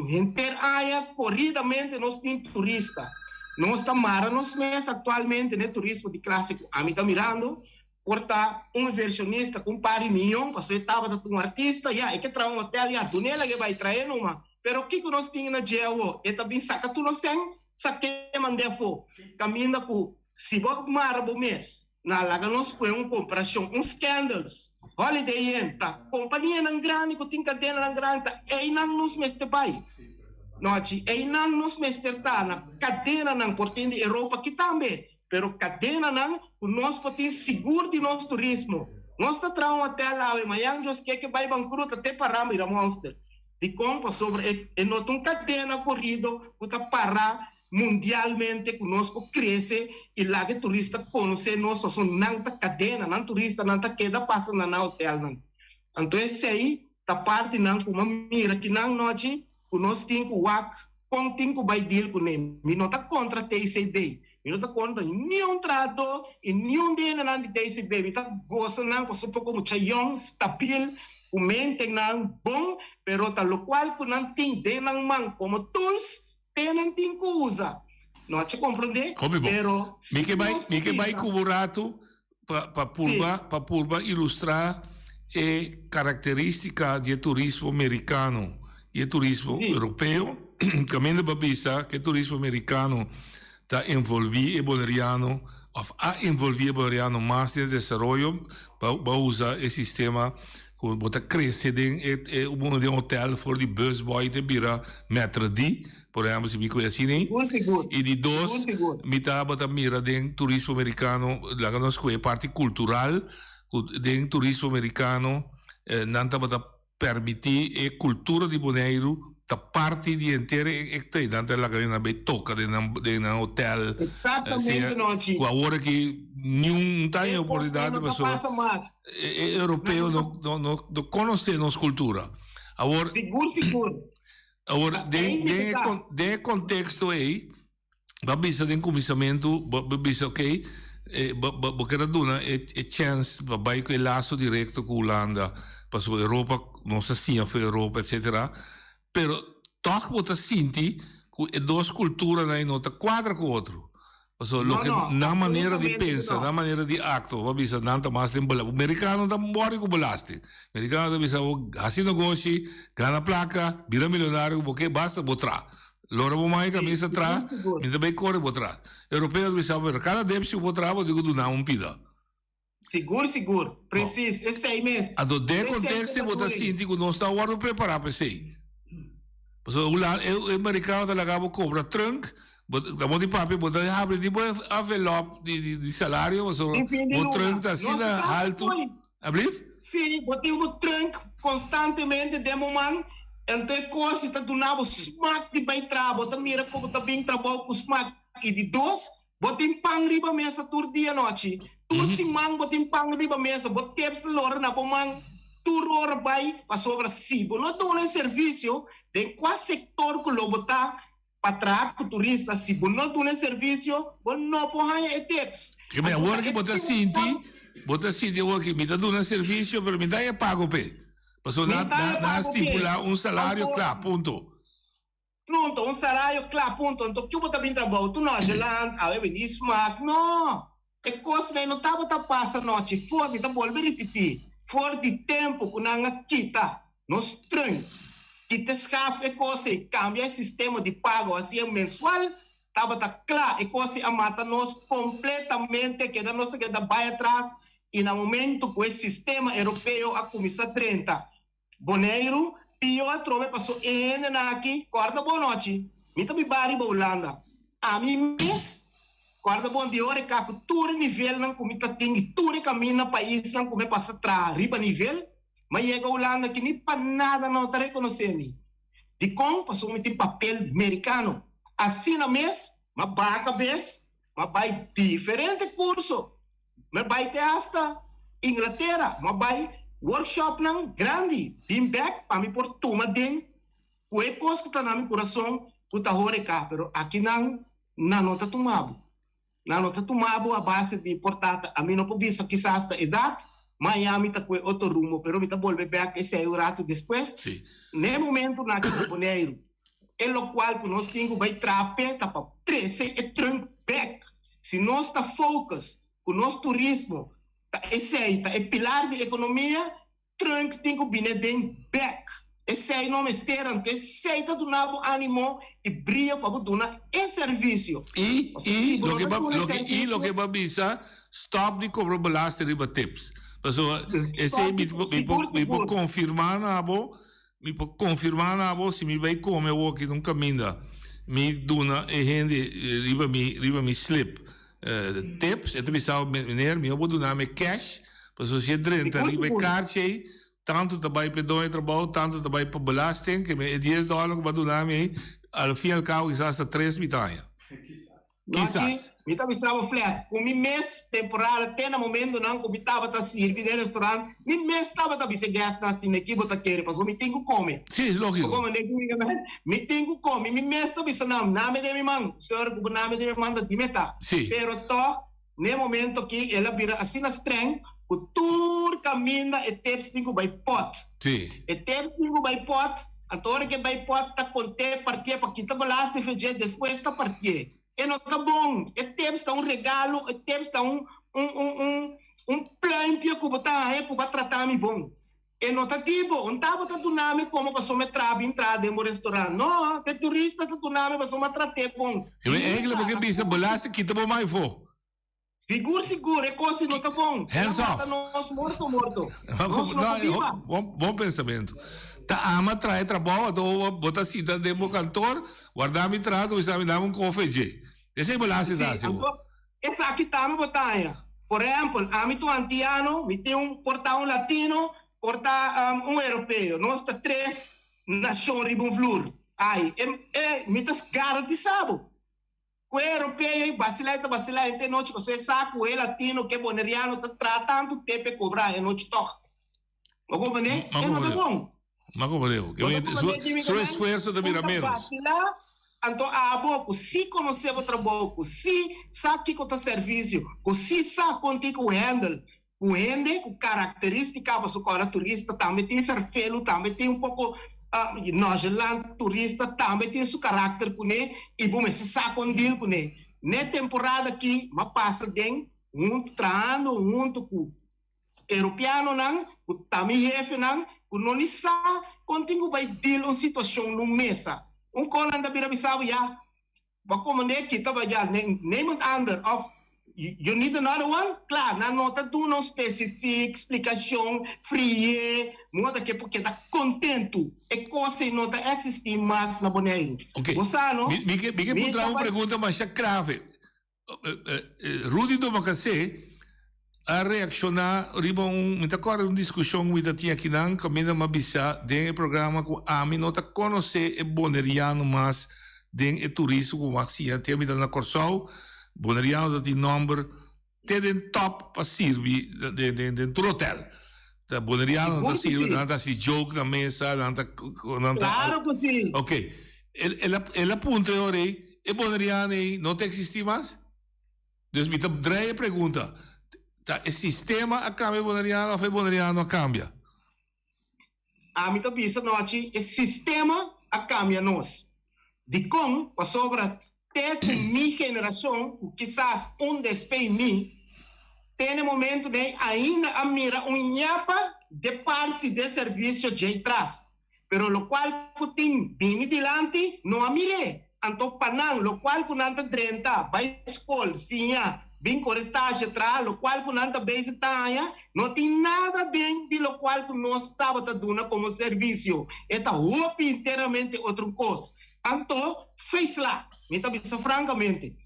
S14: inter área corridamente nós temos turista. Nós estamos meses atualmente no turismo de classe. A mim está mirando. Porta inversionista com pari milhão, porque estava um artista, e que traz hotel, do nela que vai trazer numa. Pero o que nós tínhamos na GEO? E também saca tudo sem, saque mandar fo. Caminha com, se você mara o mês, na laga nós põe comparação, scandals, Holiday Inn, tá? Companhia não grande, que tem cadena não grande, tá? E não nos mestre pai. Noite, e não nos mestre tá, na cadena não, portanto, Europa que também. Pero cadena não, nós podemos seguro de nosso turismo. Nós está trazendo até lá, mas nós que vai bancudo até para a monster. De compra sobre e nós uma cadena corrido para parar mundialmente conosco cresce e lá que turista conhece nós só não tá cadena, não turista não tá queda passa na hotel não. Então esse aí tá parte não como mira que não noite, nós tem que work com tem que vai deal com ele. Me não tá contra TCD. Eu não estou contra nenhum trato e nenhum dinheiro não de TCB. Eu estou gostando, porque sou pouco muito young, estável, o mente não bom, pero tal qual que não tem dinheiro man como tools, não tem que usar. Não te compreende? Pero
S12: me que vai cuburato para purba ilustrar a característica de turismo americano e turismo europeu. Caminho para bisa que turismo americano está envolvido e boleriano of a envolver boleriano mais de desarrollo para usar o sistema para crescer de um hotel for de busboy de bira metro de por exemplo, se me conhece nem. E de dois, me estava a mira dentro turismo americano, lá que nós conhecemos parte cultural, dentro turismo americano, não estava a permitir a cultura de Bonaire, a parte de inteira, que dentro da cadena bem toca, dentro do hotel.
S14: Exatamente, não,
S12: com a hora que não tem oportunidade de pessoa europeu não conhecer nossa cultura. Agora,
S14: seguro.
S12: Agora, de contexto aí, babisa de comissamento, babisa ok, porque era duna é chance babai com o laço direto com a Holanda, para a Europa, não sei se foi Europa, etc. Pero toch bota sinti que duas culturas aí não tá quadra com o outro. Na maneira de pensar, na maneira de acto, babisa não tá mais tempo. O americano tá morre com balaste. O americano tá pensando, assim negócio, ganha placa, vira milionário, porque basta botar. Lora vou mais camisa atrás, ainda bem corre botar. Europeus pensam, cada débito botar, eu digo do não pida.
S14: Seguro, preciso, esse aí mesmo.
S12: A do de contexto bota sinti que não está o ano preparado para isso. O americano talaga cobra trunk, da de papel, botar abre de envelope de salário, o trunk está assim alto. Abriu?
S14: Sim, botei o trunk constantemente de momento, então é coisa está do nabo smart de bem trabalho, bota mira como está bem trabalho com smart e de dois, botei pang riba mesa tur dia noite, tur simang botei pang riba mesa, botei teps lora na pomang turor vai passou para si, não dá um serviço de qual setor que lo botar para trás o turista, se não dá um serviço, não pode ter tips.
S12: Que bem, agora que botar sinti, agora que me dá um serviço, mas me dá é pago pe. Passou na estipular um salário, claro, ponto.
S14: Pronto, um salário, claro, ponto. Então, que eu botar bem trabalho, tu não, gelant, a ver, smart, não. É coisa que não estava a passar noite, fora, me dá volver repetir. Fora de tempo que não quita, nos trem, quita escaf e coisa, cambia o sistema de pago assim mensual, estava claro, e coisa a mata nós completamente, que da nossa que da vai atrás, e no momento que o sistema europeu a começar 30, Bonaire, e eu a trove passou aqui, corda boa noite, me também bari ba Holanda, a mim mesmo, corda bom de hora que todo nível não comita tem todo caminho no país não come passa atrás riba nível mas chega a Holanda que nem para nada não está reconhecendo de como passou muito papel americano assim na mês mas vai cabeça mas vai diferente curso mas vai ter hasta Inglaterra mas vai workshop não grande bem back para me por toma den o é coisa que está na meu coração que está hora cá pero aqui não está tomado. Não está tomado a base de importata. A mim não pode ser quizás da idade, Miami está com outro rumo, pero me está volvendo a esse é o rato depois. No momento na que o Bonaire, é o qual que nós temos vai traper, tá para 13 e trunk back. Se nós está focus com nosso turismo, tá esse aí, tá é pilar de economia, trunk tem que vir dentro back. Esse aí não me esteram, que esse aí está dando ânimo e brilha para dar esse serviço.
S12: E lo que babisa, stop de cobrar belasting riba tips. Pessoal, esse aí me pode confirmar na abo, se me vai comer o que não caminha, me duna e rende riba me slip tips, então me sabe meneer, me vou dar me cash, pessoal se drenta riba carte tanto trabalho para dois trabalho, tanto trabalho para belasting, que é $10 que vai dar me, ao fim e ao cabo, quizás 3 mitanha. Quizás.
S14: Me estava estava flat. Com mi mês temporário, até no momento não, como estava a servir no restaurante, mi mês estava a se gastar assim, equipe da querer, passou, me tenho que comer.
S12: Sim, lógico.
S14: Me tenho que comer, mi mês estava pensando, nome de minha mãe, senhor, o nome de minha mãe da dimeta.
S12: Sim.
S14: Pero to, no momento que ela vira assim na strength, o tour caminha e teve cinco by pot.
S12: Sim.
S14: E teve cinco by pot, a hora que by pot tá conter partir para quitar balas de feijão depois tá partir. E não tá bom. E teve está regalo, e teve está plano que botar aí para tratar me bom. E não tá tipo, não tava tanto nome como para me entrar em um restaurante. Não, de turista tanto nome para me tratar bom.
S12: É que porque pensa balas que tá bom mais for.
S14: Seguro, é coisa não tá bom.
S12: Hands off.
S14: Nós morto.
S12: Bom pensamento. Tá ama trai trabalho, do bota cita de mo cantor, guardar mi trato, e sabe dar um cofeje. Esse é balanço da seu.
S14: Essa aqui tá me botanha. Por exemplo, a mim tu antiano, me tem porta latino, porta europeu. Nós tá 3 nações ribon flor. Ai, me tas garantizado. O europeu, Basileia, tem noite, você sabe, o latino, que boneriano, tá tratando de te cobrar, é noite toque. O governo, não tá bom.
S12: Mas como deu? Seu esforço de mira menos.
S14: Então, a boca, se conhecer o trabalho, se sabe que está serviço, se sabe contigo o handle, com característica, para o cara turista, também tem ferfelo, também tem um pouco, nós lá, turista, também tem seu caráter com ele, e bom, se sabe com ele com ele. Na temporada aqui, mas passa bem, trano, com europeu, não, com também jefe, não, com não sabe, contigo vai deal uma situação no mesa. Colan da Birabisau, yeah. But como ne kita ba ya name it under of you need another one? Claro, na nota do não specific explicação free, moda que porque tá contento e coisa não tá existir mais na boneira.
S12: Ok.
S14: Você não?
S12: Me que putra uma pergunta mais grave. Rudy do Macacé a reaccionar riba me tá corre uma discussão me tá tinha aqui não caminha uma bisa de programa com a mim não tá conhecer e boneriano mas de turismo com maxia tem me na Corsol boneriano de number tem top para servir de hotel da boneriano da servir da se jogo na mesa
S14: claro que sim.
S12: Ok ela punta ora e boneriano não te existe mais dus me tá dreie pergunta o sistema a cambia boneriano ou boneriano a cambia?
S14: A mim também isso noite o sistema a cambia nós. De como para sobre até minha geração, quizás despeito mim, tem momento de ainda a mira nhapa de parte de serviço de atrás, pero lo qual tem bem adiante não a mire, então para lo qual com anta 30 vai escola sim bem com estágio atrás, o qual com anta base taia, não tem nada bem de lo qual que nós estava dando como serviço. Esta roupa inteiramente outra coisa. Então, fez lá, me tá bisa francamente.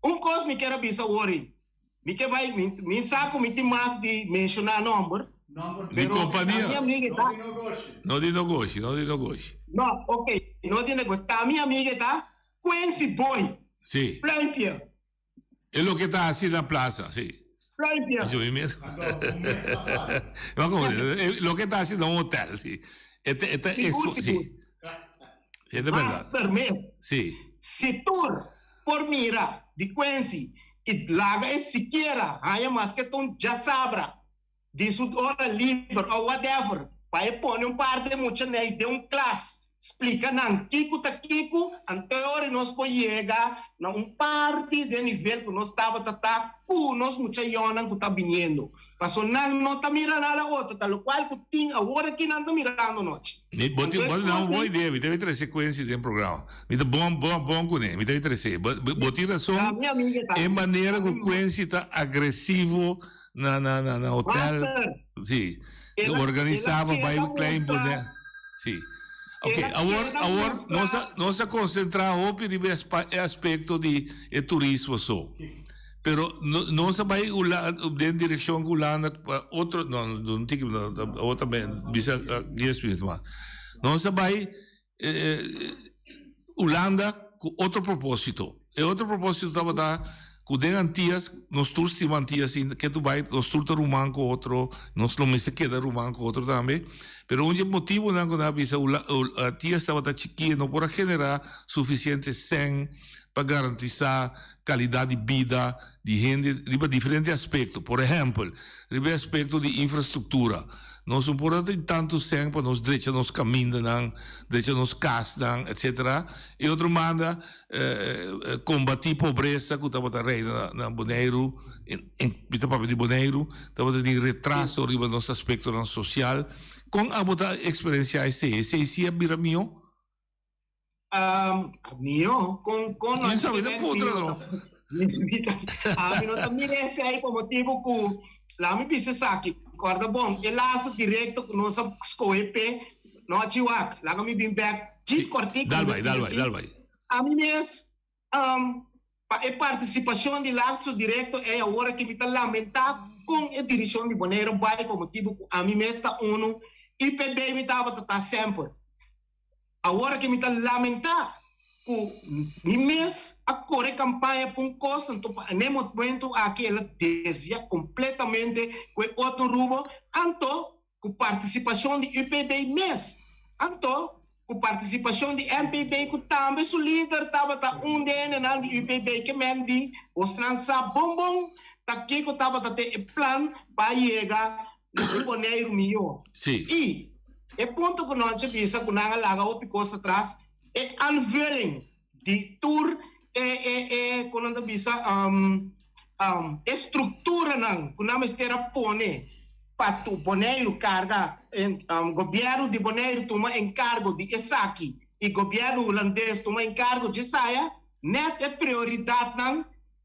S14: Coisa me quer bisa worry. Me que vai, me saco me tem mais de mencionar número.
S12: De companhia?
S14: Não
S12: de negócio.
S14: Não, ok, não de negócio. Tá minha amiga tá Quincy Boy.
S12: Sim.
S14: Plampia.
S12: É o que está assim na plaza, sí.
S14: Plampia.
S12: Yo me miro. Lo que está assim no hotel, sí. Sí. É de verdade.
S14: Sim. Se tu, por mira, de Quincy, e laga é siquiera, aí mas que tu já sabra, de sua hora livre ou whatever, vai pôr parte muito né, de classe. Explica não, Kiko, anterior nós podemos chegar na parte de nível que nós estava nós muita iona que está vindo. Mas não está mirando nada outro, tal qual que tem agora que não está mirando nós.
S12: Não boa ideia, me deve trazer sequência de programa. Me dá bom com ele, me deve trazer. Botar razão, é maneira que o Quincy está agressivo na hotel. Sim, organizava, vai o klein boné. Sim. Ok, agora nós concentrar no aspecto de turismo só. Pero nós vai em direção que Holanda outro não tem outra bem bisa espiritual. Nós vai Holanda com outro propósito. E outro propósito estava com den antias, nós todos temos antias que tu vai, nós todos rumam com outro, nós não me se queda rumam com outro também. Pero um motivo não quando a tia estava chiquinha não pode generar suficiente sen para garantizar qualidade de vida de gente de diferentes aspectos. Por exemplo, de aspecto de infraestrutura. Nós não podemos ter tanto sen para nós deixar nos caminhos, deixar nos casas, etc. E outro manda combater pobreza que estava na Bonaire, em papel de Bonaire, estava de retraso no nosso aspecto social. Com a botar experiência esse é mira
S14: mio com
S12: não sabe de puta não
S14: A mim não tá mirando sei por motivo que lá me disse aqui, corda bom, e laço direto com nossa escoepe, não chiwak, lá me bim back, discortico.
S12: Dal vai.
S14: A mim mesmo, a participação de laço direto é a hora que me tá lamentar com a direção de Bonaire vai por motivo que a mim mesmo tá IPB me tava tá sempre. A hora que me tá lamentar ni mês a correr campanha por coisa, então nem momento aqui ela desvia completamente com outro rumo, então com participação de IPB mês, então com participação de MPB que também o líder estava deles na de IPB que mendi, os transa bom tá aqui que estava ter plano para chegar no Bonaire melhor.
S12: Sim.
S14: E o ponto que nós vimos que nós laga o picoso atrás é unveiling de tour quando nós vimos estrutura não que nós estamos pone para o Bonaire carga governo de Bonaire toma encargo de Esaki e governo holandês toma encargo de saia net é prioridade não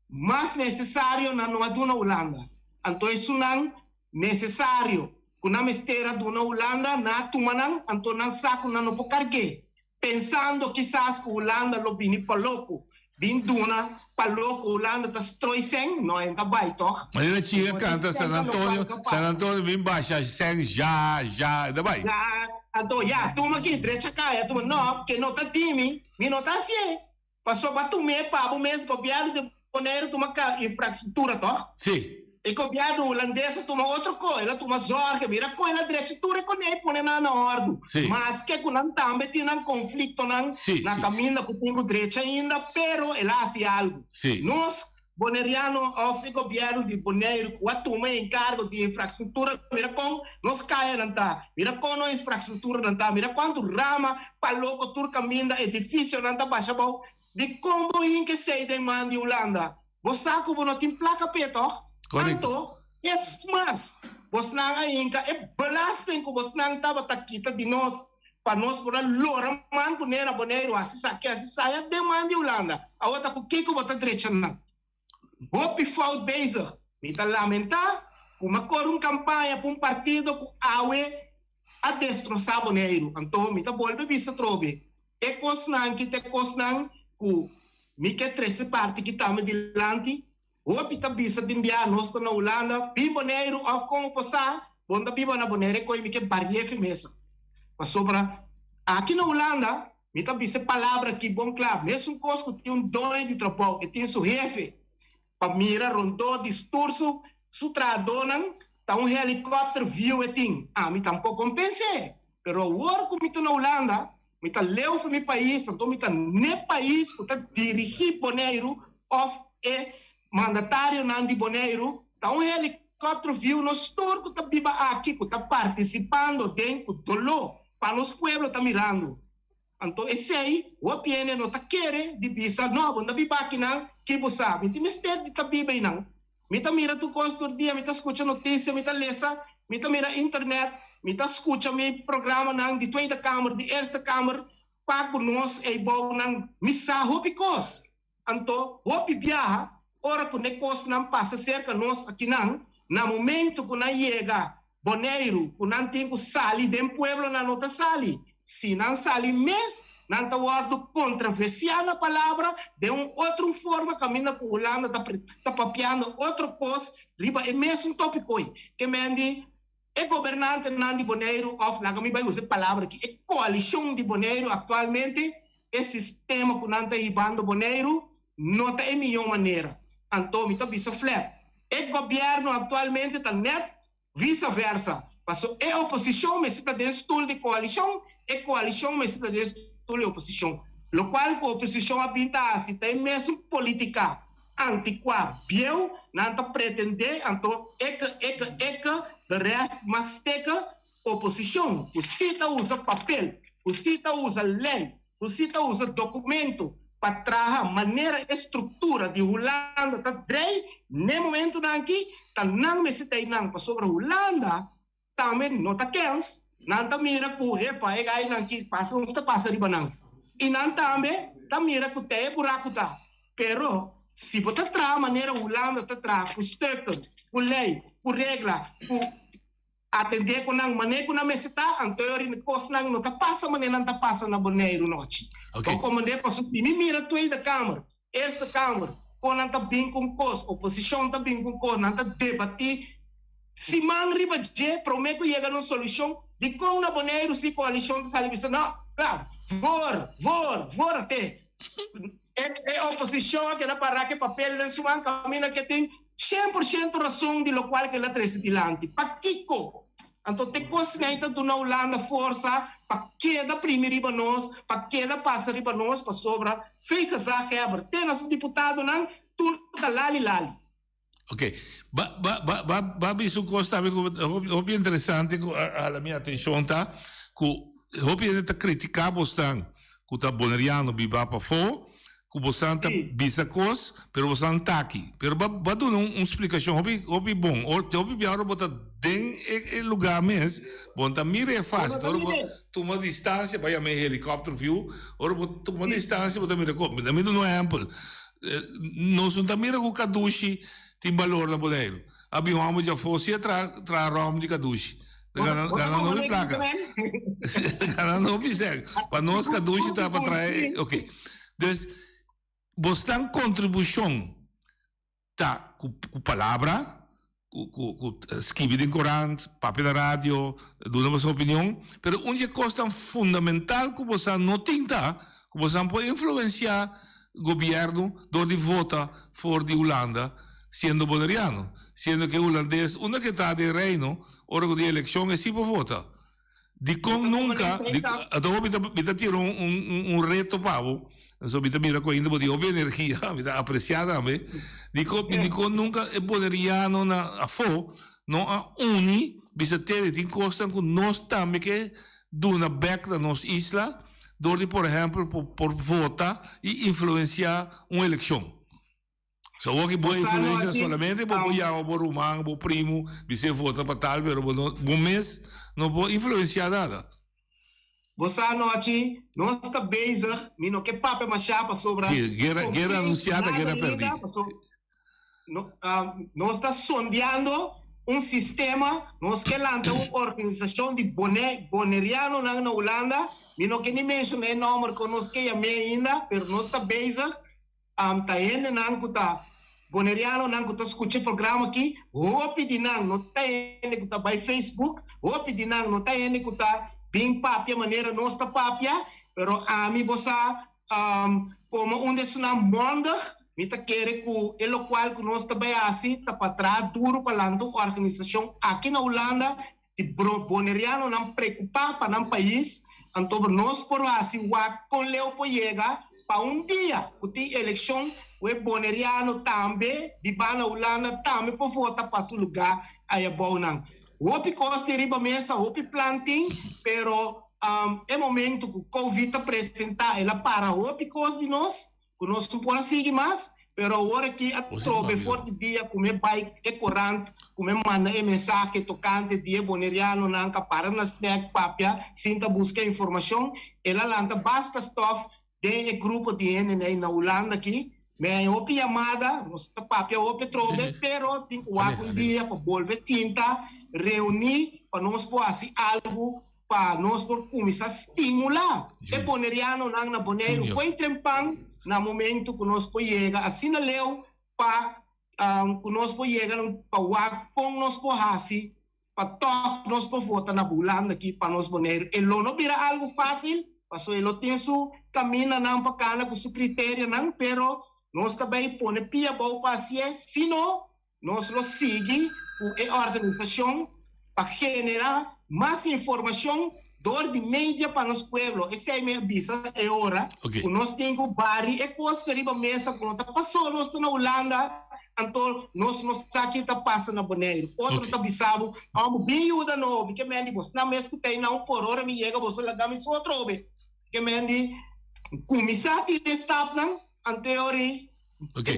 S14: mais necessário na nova Holanda então isso não necessário kuna mestera duna Holanda na tumanang anto nang saco na no cargue pensando quizás que Holanda lo bini paloko bin duna paloko Holanda ta stroisen no é da baito
S12: mas ele tinha canta San Antonio bem baixa sem já da bai
S14: anto já tuma aqui direita caia tuma não que não tá time me não tá assim passou para tu me para o mês governo de Bonaire tuma infraestrutura to
S12: sim.
S14: E o governo holandês toma outra coisa, ela toma zorga, mira com ela diretura com ele põe na ordem. Mas que não também tem um conflito na caminho que tem o direito ainda, pero ela faz algo. Nós boneriano of governo de Bonaire que toma encargo de infraestrutura, mira como nós caia não tá, mira como a infraestrutura não tá, mira quanto rama para logo tur caminho edifício não tá baixa bom, de como em que se demanda de Holanda. Você sabe que não tem placa peto? Então, mas, você não ainda é belasting que você não estava aqui de nós, para nós por lora man punera Bonaire asisa que asisa demanda de Holanda. A outra com que você direito não. Hope fault bezig. Me tá lamentar, uma cor campanha para partido que awe a destroçar Bonaire. Então, me tá bolbe bisa trobe. É cosnan que te cosnan que me que 13 parte que tá me dilante. Hope tá bisa dimbia nós na Holanda, bim Bonaire of como passar, bonda biba na Bonaire coi me que barriere mesa. Passou para aqui na Holanda, me tá bisa palavra que bom claro, mesmo coisa que tem dono de trabalho, que tem seu jefe, para mira rondou discurso, su tradonan, tá helicóptero view e ting. Me tampouco compense. Pero o work que me tá na Holanda, me tá leu para meu país, então me tá ne país que tá dirigir Bonaire of mandatário Nandi Bonaire, tá helicóptero viu nos tour que tá viva aqui, que tá participando dentro do dolor, para os pueblos tá mirando. Então esse aí, o PN não tá querendo de visa não, não viva aqui não, que você sabe, me tem tá viva aí não. Me tá mira tu coisa todo dia, me tá escuta notícia, me tá lesa, me tá mira internet, me tá escuta meu programa não de tweede kamer, de eerste kamer, para nós é bom não, missa hopicos. Então, hopi viaja ora que o negócio não passa cerca nós aqui não, no momento que não chega Bonaire, que não tem que sair do pueblo, não está sali. Se não sali mesmo, não está guardando controversia na palavra, de outra forma, caminha para o Holanda, está papiando outra coisa, riba é mesmo tópico aí, que me diz, é governante não de Bonaire, of, lá que me vai usar a palavra aqui, é coalição de Bonaire atualmente, é sistema que não está ribando Bonaire, não está em melhor maneira. Então, me está bisa flat. O governo atualmente está net vice-versa. Passou a oposição, mas está dentro de coalição, e coalição, mas está dentro de oposição. Lo qual a oposição habita se tem mesmo política antiquada. Biel, não está pretender, então, de resto, mas teca oposição. O CITA usa papel, o CITA usa lei, o CITA usa documento, para trabalhar maneira estrutura de Holanda tá drei no momento aqui tá não me se tem não para sobre Holanda também não tá quens não tá mira ku repa é gai aqui passa riba não e não também tá mira ku te buraco tá pero se você traz a maneira Holanda te traz, por estatuto, por lei, por regra, por atender com a maneira que a mesa está, anterior e costa não está passa, maneira não está passa na boneiro noite. Então, como maneira passou, me mira tu aí da Câmara, esta Câmara, quando não está bem com costa, oposição está bem com costa, não está debatir, se man riba je, promete que chega numa solução, de como na boneiro se coalição de salvação, não, claro, vor até. É a oposição que dá para que papel de sua caminha que tem 100% razão de lo qual que ela traz adiante. Para Kiko, então te consciente do na Holanda força para que da primeira riba nós, para que da passa riba nós, para sobra, fica já quebra. Tem nosso deputado não, tudo tá lali.
S12: Ok, isso costa é interessante a minha atenção tá, que hobby é criticar bastante, que tá boneriano biba para fora. Que você está bisacos, pero você não está aqui. Pero vai dar uma explicação, hobby bom. Hobby bem, agora você tem lugar mesmo, você mira é fácil. Agora tu uma distância, vai a meio helicóptero view, agora tu uma distância, você mira como. Me dá um exemplo. Nós não mira com caduche, tem valor na boneiro. Avião já fosse tra rom de caduche. Ganhando não placa. Ganhando não segue. Para nós caduche está para trás. Ok. Então você tem contribuição tá com palavra, com escrever em Corão, papel da rádio, dando a sua opinião, mas onde coisa fundamental que você não tem, que você pode influenciar o governo onde vota fora de Holanda, sendo boleriano, sendo que o holandês, onde que está de reino, hora de eleição, é sempre vota. De como nunca, então me tira reto pavo. So, mira que ainda pode haver energia, apreciada, dico nunca é boleriano na fo, não a uni, bisa ter tem costa com nós também que do na back da nossa isla, onde por exemplo por votar e influenciar uma eleição. So, o que boa influência solamente por o rumang, o primo, bisa vota para tal, pero bom mês não pode influenciar nada.
S14: Você anote, nós está bezig, não que papo é chapa sobre...
S12: Sim, guerra anunciada, guerra perdida.
S14: Nós está sondeando sistema, nós que lança uma organização de boneriano na Holanda, não que nem mencionei nome que nós que ainda, mas nós está bezig, está indo na cuta boneriano na cuta escuta programa aqui, hope de não está indo cuta by Facebook, hope de não está indo cuta bem papia maneira nossa papia, pero a mim você como desses na banda, me tá querer que o qual que nós também assim tá para trás duro para lá organização aqui na Holanda de boneriano não preocupar para não país, então nós por assim com leu chega para dia que tem eleição o boneriano também de na Holanda também para votar para seu lugar aí é bom não. Hope costa riba mesa, hope planting, pero é momento que o Covid apresenta ela para hope costa de nós, que nós não podemos seguir mais, pero agora que a trobe forte dia, como é bike, é corrente, como é manda mensagem tocante dia boneriano, não para na snack papia, sinta buscar informação, ela lanta basta stuff, tem grupo de NN na Holanda aqui, mas hope chamada, nossa papia hope trobe, pero tem um dia para volver sinta, reunir para nós fazer algo para nós começar a estimular. E boneriano na boneiro foi trempang no momento que nós chega assim na leu para que nós chega para o com nós fazer para todos nós votar na Holanda aqui para nós boneiro. E não vira algo fácil, passou ele tem seu caminho não para cá com seu critério não, pero nós também põe pia boa paciência, senão nós lo seguimos a organização para generar mais informação de mídia para nosso povo. Essa é a minha visa, é hora. Nós temos várias coisas que a mesa, quando está passando, nós estamos na Holanda, então nós não sabemos o que está passando na Boneiro. Outro está bisabo, bem ajuda não, porque me diz, na mesa que tem não, por hora me chega, você lá dá-me sua trobe. Que me diz, começar a ter staff não, anterior.
S12: Ok,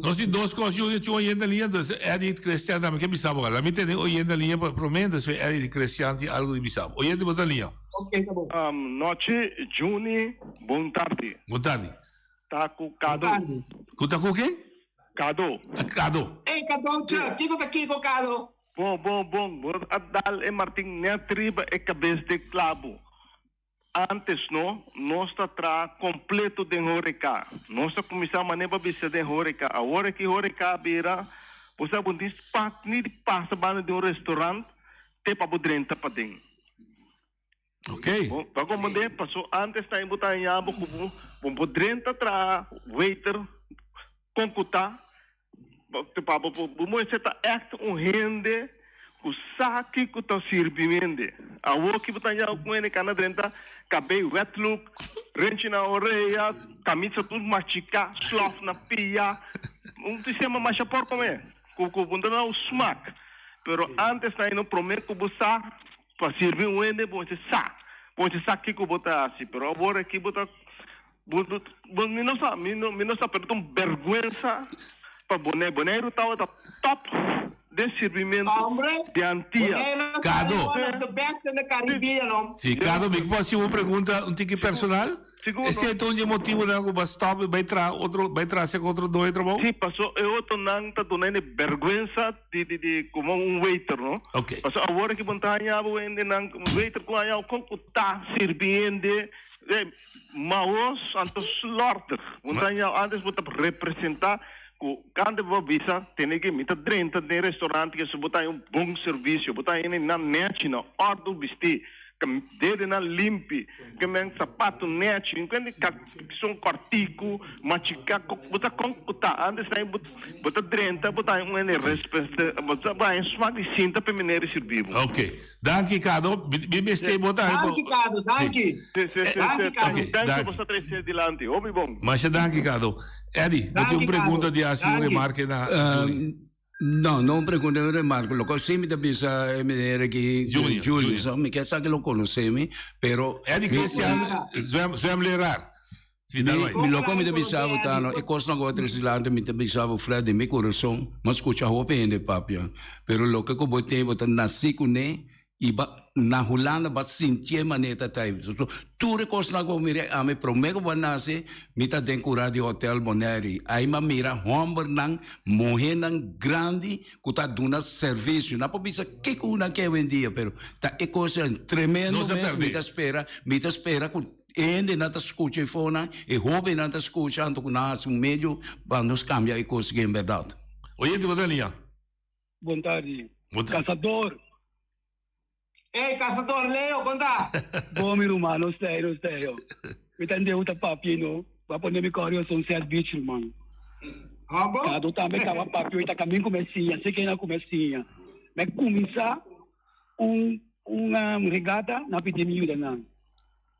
S12: nós temos duas coisas, eu tinha oyendo a linha, é de Cristiano, mas que bisabo, lá me tem oyendo a linha, prometo, é de Cristiano, algo de bisabo. Oyendo a linha.
S14: Ok, tá bom.
S15: Noite, Juni, boa tarde.
S12: Boa tarde.
S15: Taku Kado.
S12: Kutaku o quê?
S15: Kado.
S12: Kado.
S14: Ei, Kado, Kiko tá Kiko, Kado.
S15: Bom. Adal e Martin, minha tribo é cabeça de clavo. Antes, nós está completo de Horeca. Nós começamos a maneira de Horeca. Agora que Horeca vira, você passa de um restaurante, tem para drenta para dentro.
S12: Ok.
S15: Para como passou antes, está em Botanhabo, com drenta tra waiter, concuta, para você está rende, o saque que está servindo. A o que Botanhabo com ele cana drenta, cabelo wet look, rente na orelha, camisa tudo machica, slof na pia, sistema mais por como é, com não o smack. Pero antes está indo prometo que você para servir um ende, você sabe que botar assim, pero agora aqui botar, não sabe, perdão, vergonha para boneiro estava top de servimento de antia.
S12: Cado.
S14: Sim,
S12: Cado, me posso uma pergunta um tique personal? Esse é o motivo da que stop vai trazer outro dois trabalho?
S15: Sim, passou eu tô não tá dando vergonha de como um waiter, não?
S12: Ok.
S15: Passou agora que montanha abo ende não waiter com aí com tá servindo maos anto slaughter. Montanha antes botar representar quando vou visa tem que me tá dentro de restaurante que se botar um bom serviço, botar ele na net na ordem vestir. Dele na limpe, que men sapato net, enquanto que são cortico, machica, bota concuta, antes tem bota drenta, bota um respeito, bota vai smart de cinta para mineiro servir.
S12: Ok, danke Cado, bibeste bota.
S14: Danke Cado, danke.
S15: Danke você trazer adiante, obi bom.
S12: Mas danke Cado. Eddie, eu tenho uma pergunta de assim, uma remarca na.
S4: Não pergunta, eu remarco. Lo que sempre te bisa era que Júlio, so me quer saber que lo conhecemos, pero
S12: Eddie Cristiano, vamos lerar.
S4: Lo que me te bisa botano, e costa go tresilante me te bisa bo Fred de meu coração, mas escucha o pende papia. Pero lo que eu tenho botar nasci com ne e na Holanda ba sentir maneta tai. Tu recosta go mire a me promego ba nasce, me tá dentro de hotel Boneri. Aí ma mira homber nang mohen nang grande que tá dando serviço. Na pobisa que una que vendia, pero tá é coisa tremendo mesmo. Me tá espera com ende na ta escuta e fona e hobby na ta escuta anto com nasce um meio para nos cambiar e conseguir em verdade.
S12: Oi, de Botalinha.
S16: Boa tarde. Caçador.
S14: Ei, Caçador, Leo, conta.
S16: Bom, meu irmão, não sei. Me entendeu o papino, vai pôr me correr são serviço, irmão.
S14: Ah, bom?
S16: Cada também estava papio, tá caminho comecinha, sei que na comecinha. Mas começar uma regata na epidemia não.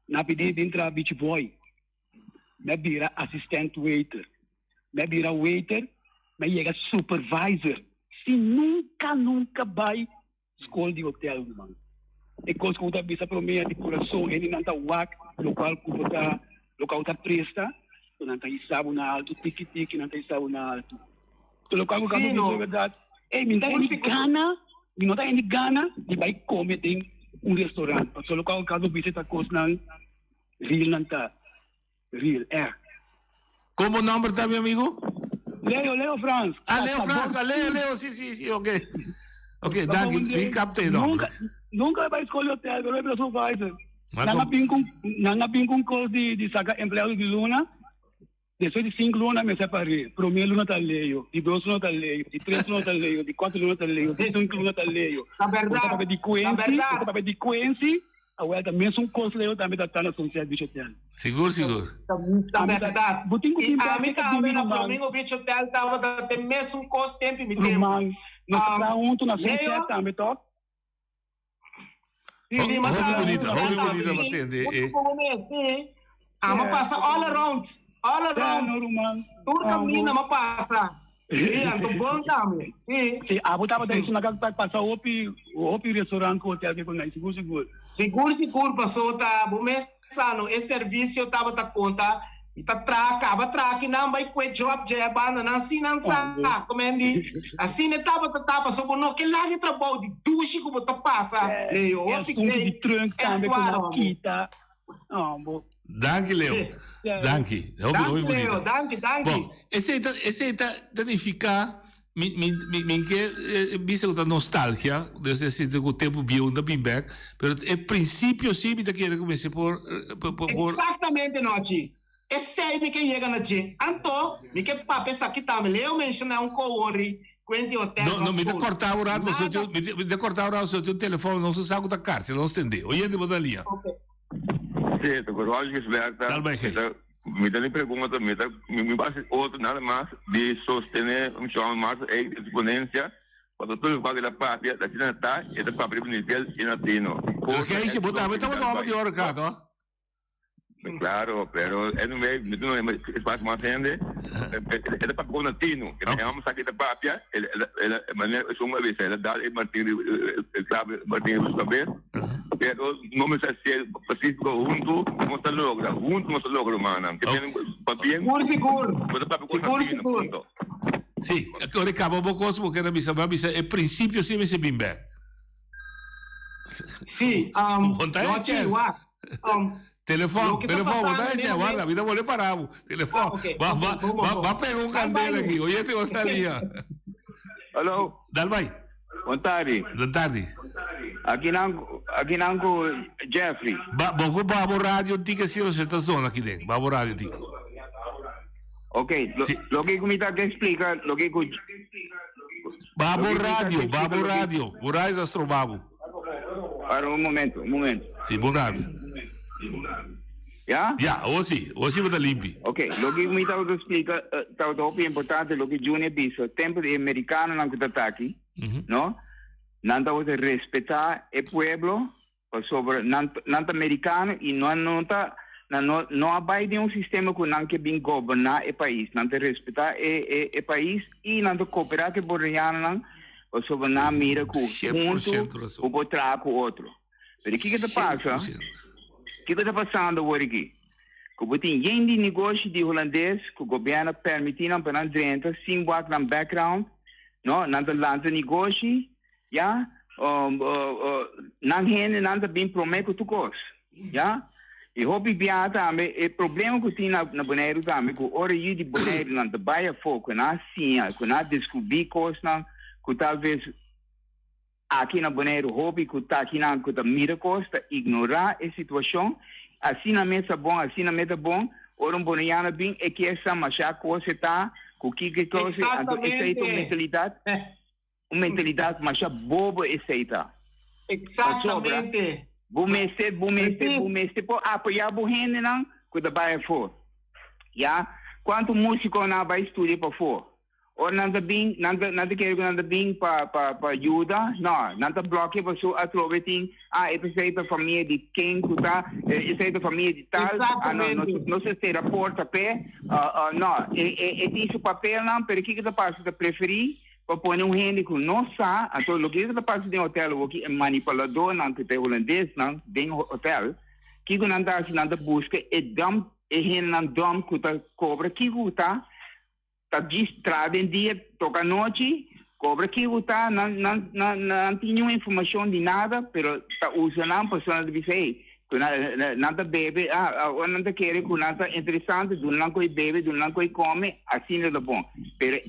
S16: Na epidemia entra beach boy. Me vira assistant waiter. Me vira waiter, me chega supervisor. Se nunca vai escola de hotel, irmão. E coisa que eu bisa para mim de coração, ele não está wak, local tá presta, não está isabo na alto, tiki não está isabo na alto. O local que eu bisa verdade, me está em Gana, e vai comer em restaurante. Porque o local que eu bisa está coisa não real não está real,
S12: Como o nome tá, meu amigo?
S16: Leo Franz.
S12: Leo Franz, Leo, sim, ok. Ok, danke, me captei não.
S16: Nunca vai escolher hotel, pero é supervisor. Nanga com coisa de sacar empregado de luna, depois de 5 lunas me separei. Primeiro luna tá leio, de 2 lunas tá leio, de 3 lunas tá leio, de 4 lunas tá leio, de 5 lunas tá leio.
S14: A verdade,
S16: de Quincy, a ué também são coisas leio também tá na sociedade de hotel.
S12: Seguro.
S14: A verdade. E a mim também na Flamingo Beach Hotel tava até mesmo coisa tempo me tempo.
S16: Nós tá junto na sociedade também, tá?
S12: Hobby bonita para atender.
S14: Mas passa all around. Tudo caminho, mas passa. Sim, ando bom também. Sim.
S16: Sim, a botava daí na casa para passar o restaurante, o hotel que com nós,
S14: seguro passou tá, bom mês ano, esse serviço tava tá conta. E tá acaba traque não vai com job de banda não assim não sabe comende assim não tava só não que lá de trabalho de duche como tá passa
S16: de trunk também com a quita
S12: Danke, Leo. Danke.
S14: Danke, Leo. Danke.
S12: Bom, esse fica me que bisa da nostalgia, desse sentido que o tempo bio não bem back, pero é princípio sim me querer começar por
S14: Exatamente, Nochi. É sempre que chega na gente. Então, me que papo aqui também. Leo mencionar co-worry.
S12: Não, me dá cortar o rádio, me dá cortar o rádio, se eu tenho telefone, não se sabe da cárcel, não entender. Hoje é de bodalia.
S17: Sim, tu coragem esperta. Me dá pergunta, me base outro nada mais de sostener um chão mais a exponência para tudo o que da pátria da China está e da pátria nível latino.
S12: Porque aí se botar, mas estamos nova de hora, cara, ó.
S17: Claro, pero é no meio, não é espaço mais grande, é para o latino, que vamos aqui da pátria, ela maneira uma vez, ela dá o Martinho do saber, pero não me sei se pacífico junto, não se logra, mano. Seguro.
S12: Sim, agora acaba um pouco, porque era missa, é princípio sim, mas é bem bem.
S14: Sim,
S12: Telefone, guarda, vida vou parar. Telefone, vai pegar candela aqui. Hoje tem outra linha.
S17: Alô?
S12: Dalbai.
S17: Boa tarde. Aqui não Jeffrey.
S12: Bom, Babo Rádio, diga se você está zona aqui dentro. Babo Rádio, diga.
S17: Ok, lo que me está que explica, lo que
S12: Babo Rádio. O rádio da Astrobabo.
S17: Para um momento.
S12: Sim, bom rádio.
S17: Ja?
S12: Ja, hoje vai limpo.
S17: Ok, lo que me estava explica, está muito importante, lo que Júnior disse, o tempo de americano não está aqui, não? Não está respeitar o povo, sobre não americano e não abaide um sistema que não quer bem governar o país, não te respeitar o país e não te cooperar que boriana não, sobre não mira com junto ou botar com outro. Mas o que está passando? O que está passando hoje aqui? Que tem gente de negócio de holandês que o governo permitindo para não sem botar no background, não lança negócio, já, não rende nada bem promete tu coisa, já. E hobby biata também o problema que tem na Bonaire também que hora de Bonaire não te baia foco na ciência, que não descobrir coisas não, que talvez aqui na Bonaire hobby que está aqui não que tá mira costa ignorar a situação assim na mesa bom ora um bonaiana bem é que essa macha coisa está com que coisa uma mentalidade macha bobo aceita
S14: exatamente
S17: bumeste por apoiar o rende não que da vai for já quanto músico na vai estudar para for ou nada bem para ajuda não bloqueia para sua atroveting essa é a família de quem está essa é a família de tal não se reporta pé não é isso papel não pero que está passando a preferir para pôr rende que não sabe então o que está passando em hotel o que é manipulador não que tem holandês não dentro hotel que não está busca é dom é rende não dom que está cobra que está distrado em dia, toca noite, cobra que está, não tem nenhuma informação de nada, pero está usando a pessoa de dizer, nada bebe, ou nada quer, que nada interessante, do não coi bebe, do não coi come, assim é bom. Pero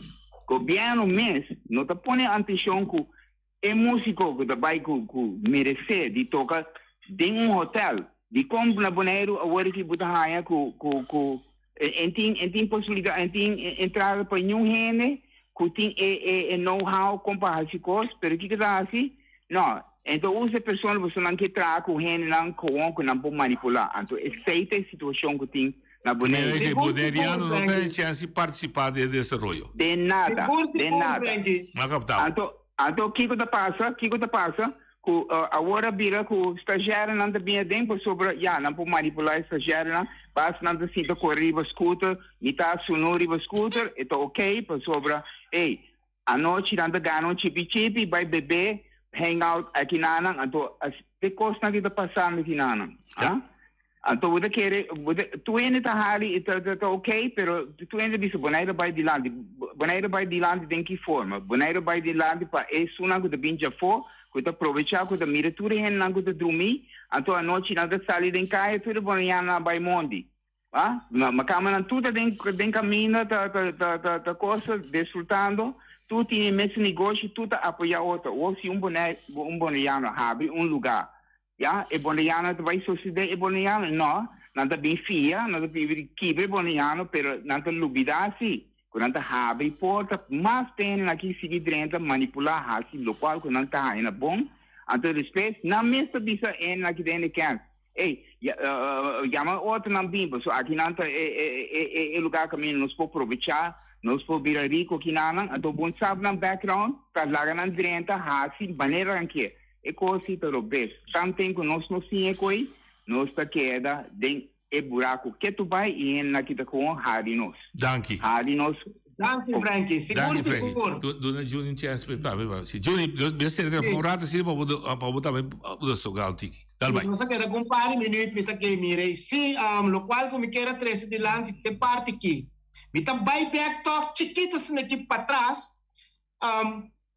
S17: o governo mesmo não está pondo atenção que é músico que vai merecer de tocar em hotel, de como na Bonaire, agora que você raia tem possibilidade, tem entrada para nenhum rende, que tem know-how comparar as coisas, mas o que está assim? Não, então usa pessoas você não quer trazer o rende não pode manipular, então aceita a situação que tem na Bonaire.
S12: O bonaireano não tem chance de participar desse rollo.
S17: De nada. Então o que está passando? Agora vira que o estagiário não tem tempo sobre, não pode manipular o estagiário, basta não sinta correr o scooter, está sonoro o scooter, então ok, sobre, a noite não ganha um chipi, vai beber, hang out aqui na então as coisas que está passando aqui na tá? Então você quer, tu ainda está ali, está ok, pero tu ainda diz, Bonaire vai de lado tem que forma, Bonaire vai de lado para isso não que bem já for, Kuta aprovechar, kuta mira tudo hen lang kuta dormir, então a noite nada sair den caia, tudo bonhana by mondi. Ah, macama na tudo den caminho da coisa, desfrutando, tudo tem esse negócio, tudo apoia outro. Ou se bonhana abre lugar, já, e bonhana vai suceder, e bonhana não, nada bem fia, nada bem quibre bonhana, pero nada lubida assim. Quando abre porta, mas tem aqui se dentro manipular assim local quando tá ainda bom. Então respeito, na mesma bisa aqui dentro que ei, chama outro não bimbo, so aqui não tá é lugar que nós pode aproveitar, nós pode virar rico aqui não, então bom sabe na background, tá lá na dentro assim maneira que é coisa todo best. Something que nós não sim é coi, nós tá queda dentro e buraco que tu vai e na kita com harinos.
S12: Danke.
S17: Harinos.
S14: Danke, Frankie. Seguro.
S12: Dona Juni tinha aspettado. Juni, deve ser demorado assim para botar o seu galtiki. Dal vai.
S14: Não sei que era com pari minuto me tá que mire. Se lo qual como queira trazer de lá de parte aqui. Me tá vai back talk chiquitas aqui para trás.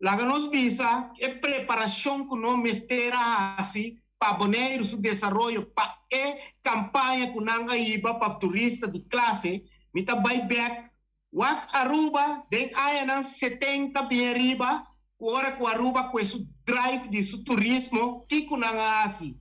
S14: Lá nos visa é preparação que não mestera assim. Para Bonaire, su desenvolvimento, para a campanha que nós iba para turista de classe, mita buyback, wak Aruba, den ayanan 70 bem riba, ora com Aruba com esse drive de su turismo, que que nós assim,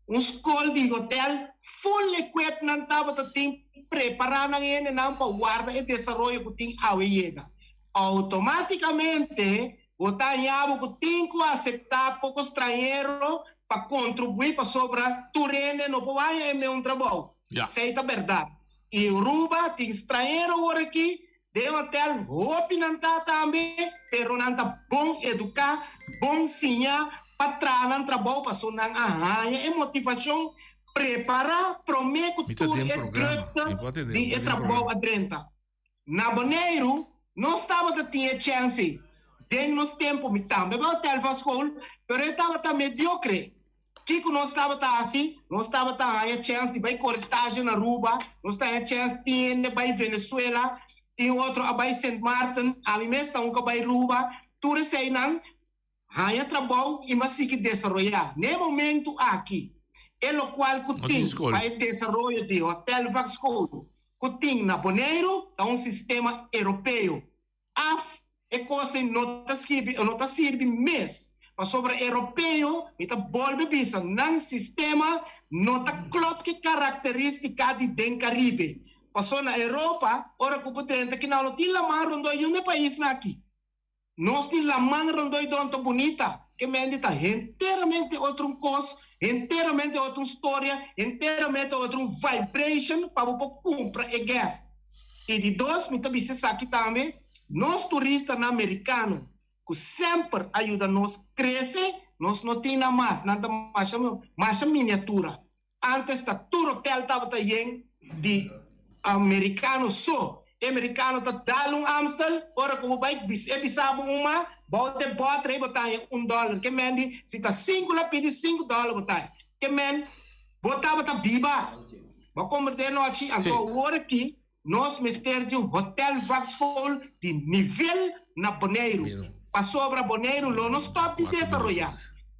S14: escola de hotel, full equipped não tava tem preparar na ele não para guardar e desenvolvimento que tem a veiega. Automaticamente, o tanhabo que tem que aceitar pouco estrangeiro para contribuir para sobrar terreno no Bahia é meu trabalho. Sei a verdade. E Aruba tem estrangeiro agora aqui, de hotel, roupa não está também, pero não está bom educar, bom ensinar, para trabalhar no trabalho, para sonar é motivação, preparar, prometo tudo é grande de trabalho adentro. Na Bonaire, não estava a ter chance, tem nos tempos, me também, o hotel faz escola, pero estava mediocre. Que nós estava assim, nós estava a chance de vai com estágio na Aruba, nós estava a chance de vai Venezuela, tem outro a vai Saint Martin, ali mesmo está que vai Aruba, tudo isso aí não, há trabalho e mas se que desenvolver. No momento aqui, é o qual que tem vai desenvolver de hotel Vaxco, que tem na Bonaire, é sistema europeu. É coisa não está servindo mesmo. Mas sobre europeu, está bolbe bisa, não sistema, não está club que característica de den Caribe. Passou na Europa, ora que o trenta que não tem la mão rondoi um país aqui. Nós tem la mão rondoi donde bonita, que me está inteiramente outro coisa, inteiramente outra história, inteiramente outro vibration para o comprar e gas. E de dois, me está bisa aqui também, nós turistas americanos que sempre ajuda nós a crescer, nós não temos mais, nada mais miniatura. Antes, todo hotel estava de americano só. Americano está dando Amstel, ora como vai, bisabo uma, bote aí botar $1. Que mendi, se está 5 lá, pede $5 botar. Que mendi, botava tá viva. Vou converter noite, então agora aqui, nós mestemos de hotel Vaxhol de nível na Bonaire. Para sobra Bonaire, não stop de desenvolver.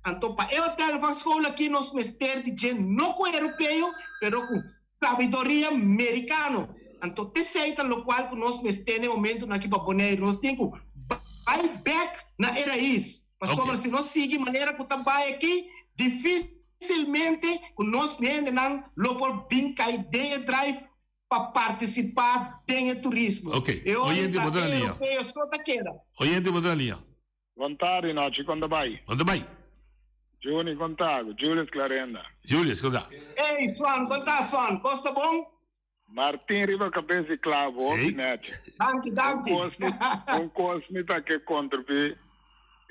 S14: Então, para o hotel Vaxhol aqui, nós mestemos de gente não com europeu, mas com sabedoria americana. Então, te aceita o qual que nós mestemos no momento aqui para Bonaire. Nós temos que buy back na era isso. Para sobra, se nós seguimos a maneira que trabalha aqui, dificilmente que nós não logo bem cair de drive para participar do turismo.
S12: Ok. Oyente, boa linha. Oyente, boa linha.
S18: Boa tarde, noite, quando vai?
S12: Quando vai?
S18: Juni, contago. Julius Clarenda.
S12: Julius, conta.
S14: Ei, Swan, conta, Swan. Costa bom?
S18: Martin Riva Cabeça e Clavo, Opinete.
S14: Danke.
S18: Um cosme tá que contribui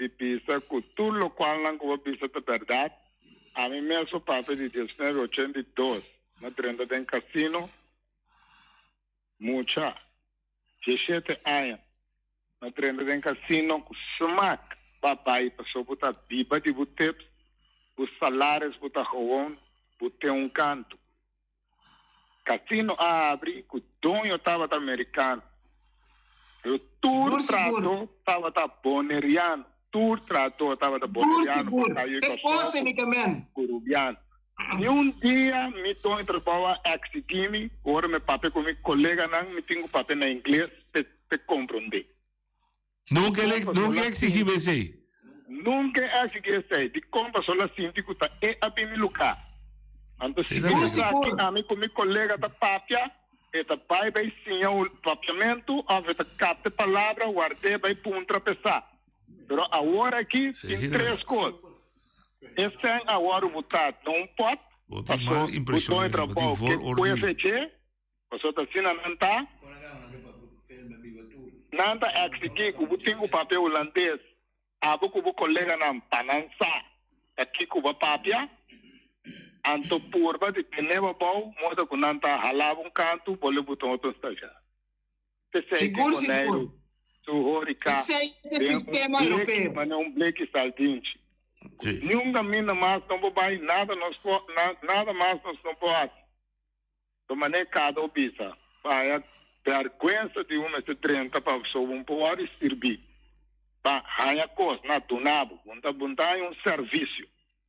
S18: e pisa com tudo o qual não vou pisa da verdade. A mim mesmo papo de 1982, na trenda de casino, mucha, 17 anos, na trenda de casino, com smack, papai, passou botar biba de botep, os salários botar roão, botar canto. Casino abre, o dono estava americano. Eu tudo trato estava boneriano. tour trato estava da Bolivariano,
S14: que coisa me camen?
S18: Curubiano. E dia me tô em trabalho exigimi, agora me papel com meu colega não me tenho papel na inglês te compreender.
S12: Nunca exigi esse.
S18: Nunca exigi esse. De compra só assim, digo tá a bem lugar. Então se você aqui a mim com meu colega da papia, eta pai vai sim o papiamento, aveta capta palavra, guardei vai puntra pesar. Pero agora aqui tem três coisas. Esse é agora o votado não pode. Passou o trabalho que foi feito, passou da cena não tá. Nada é que o tenho papel holandês, a boca o colega não panança, aqui com o papia, anto porba de peneva bom, moda com não tá halava canto, pode botar outro estágio.
S14: Seguro.
S18: Ricardo.
S14: Esse é o sistema europeu.
S18: Mas não black saldinte. Nenhuma mina mais não vai nada nada mais não pode. De maneira cada obisa, vai vergonha de uma se 30 para pessoa pode servir. Para ganhar coisa na tunabo, bunda um serviço.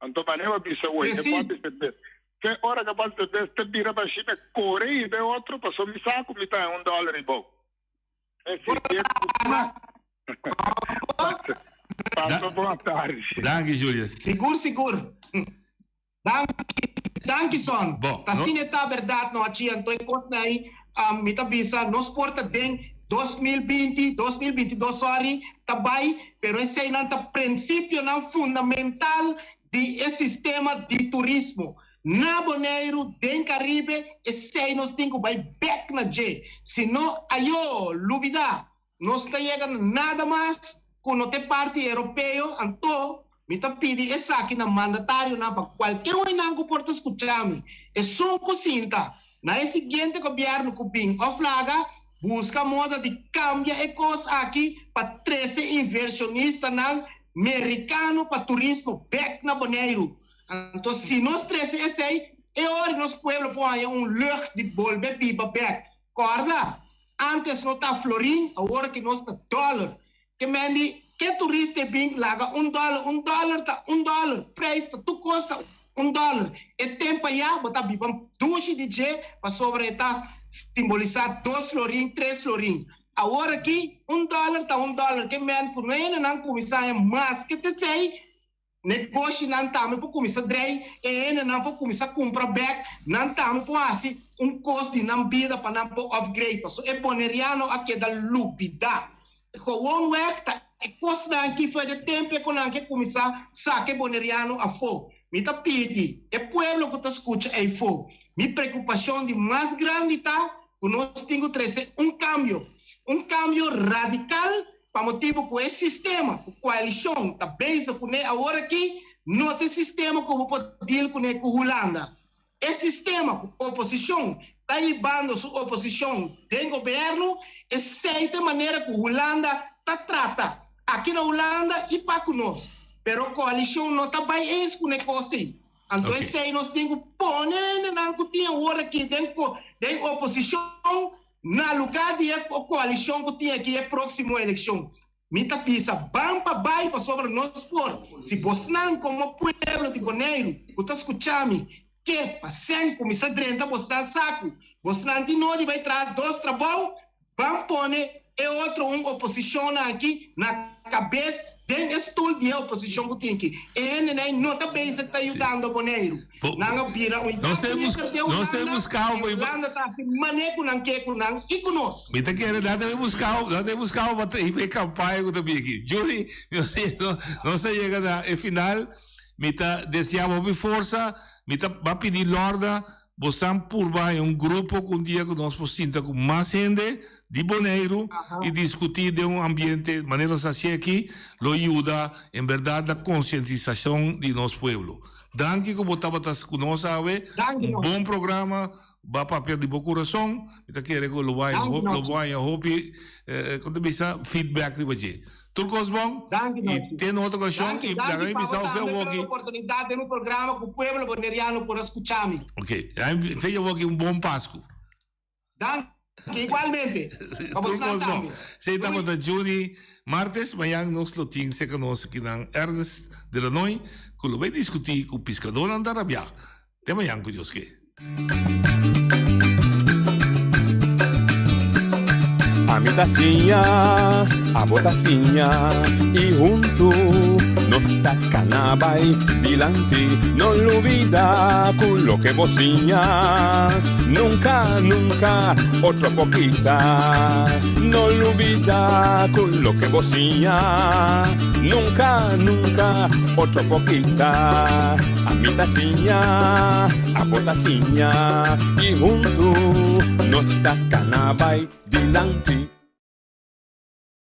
S18: Então maneira obisa hoje pode ser. Que hora que pode ser te vira para China, corre e outro passou me saco me tá $1 e bom. Boa tarde.
S12: Danke, Julius.
S14: Seguro. Danke, son. Assim é a verdade, não tinha. Então, enquanto aí, me tá bisa, nós porta den 2022, sorry, tá bem, pero esse aí não tá princípio não fundamental de sistema de turismo. Na Bonaire, den Caribe, esse aí nós temos que vai back na J. Senão, ayo, lubida, nós tá chegando nada mais com a parte europeu, então, me tá pedindo essa aqui na mandatário, na para qualquer um que porta escutar-me. É só cocinta. Na seguinte governo que vem a flaga, busca moda de cambiar a coisa aqui para 13 inversionistas americanos para turismo back na Bonaire. Então, se nós 13 esse aí, é hora que nosso povo põe lugar de volver pipa back. Corda? Antes não está florim, agora que nós está dólar. Que mendi, que turista vem laga $1 tá $1, preço tá tu custa $1. E tempo já, botar bibam duche de J para sobre tá simbolizar 2 florim, 3 florim. Agora aqui $1 tá $1, que mendi com ele não começar mais que te sei. Negócio não estamos para começar a drei, e não para começar a comprar back, não estamos para assim custo de não vida para não upgrade. So é boneriano aqui da lupida. Com tá é coisa que foi de tempo que não que começar a sacar boneriano a fogo. Me tá pedi, é pueblo que tá escuta aí fogo. Minha preocupação de mais grande tá, que nós temos que trazer um cambio radical. Para motivo com esse sistema, com a coalição, está bem com ele agora aqui, não tem sistema como pode deal com ele com a Holanda. Esse sistema, com a oposição, está levando sua oposição do governo, e certa maneira que a Holanda está trata aqui na Holanda e para conosco. Mas a coalição não está bem isso com o negócio. Então, esse aí nós temos que pôr, não que tinha agora aqui dentro da oposição, na lugar de coalição que tinha aqui é próxima eleição. Mita pisa, bampa vai para sobre nós por. Se você não como pueblo de Bonaire, você escuta-me, que para sem começar a drenta, você não saco. Você não tem onde vai trazer 2 trabalhos, vamos pôr e outro uma aqui na cabeça tem estudo de oposição que tem aqui. Ele não está bem se está ajudando o Bonaire. Não vira
S12: nós temos calma.
S14: Holanda está assim, maneco não quer com não e conosco.
S12: Me tá querendo dar temos calma para ir campanha também aqui. Julie, não está chegando ao final. Me tá desejando força. Me tá vai pedir lorda. Você purba é grupo com dia que nós possamos com mais gente de Bonaire e discutir de ambiente, de maneira assim aqui, lo ajuda, em verdade, a conscientização de nosso povo. Danke que você está conosco, bom programa, vai papel de bom coração, eu quero que lo vai, quando bisa feedback de você. Tudo bom? E tem outra questão e daí bisa o fel aqui.
S14: Oportunidade no programa com o povo boneriano por escutar-me.
S12: Ok, feio aqui bom Páscoa.
S14: Igualmente. Vamos a
S12: Turcos, Sei estamos da Judy martes, mayang nos lo ting se conosce que dan Ernest de la Noi, que lo vai discutir con pescador andarabia. Te mayang con Dios que.
S11: A mi tacinha, a botacinha e junto nos tacanabay dilante, no olvida con lo que bocinha, nunca, nunca otro poquita, no olvida con lo que bocinha, nunca, nunca otro poquita, a mi tacinha, a botacinha e junto nos tacanabay dilante.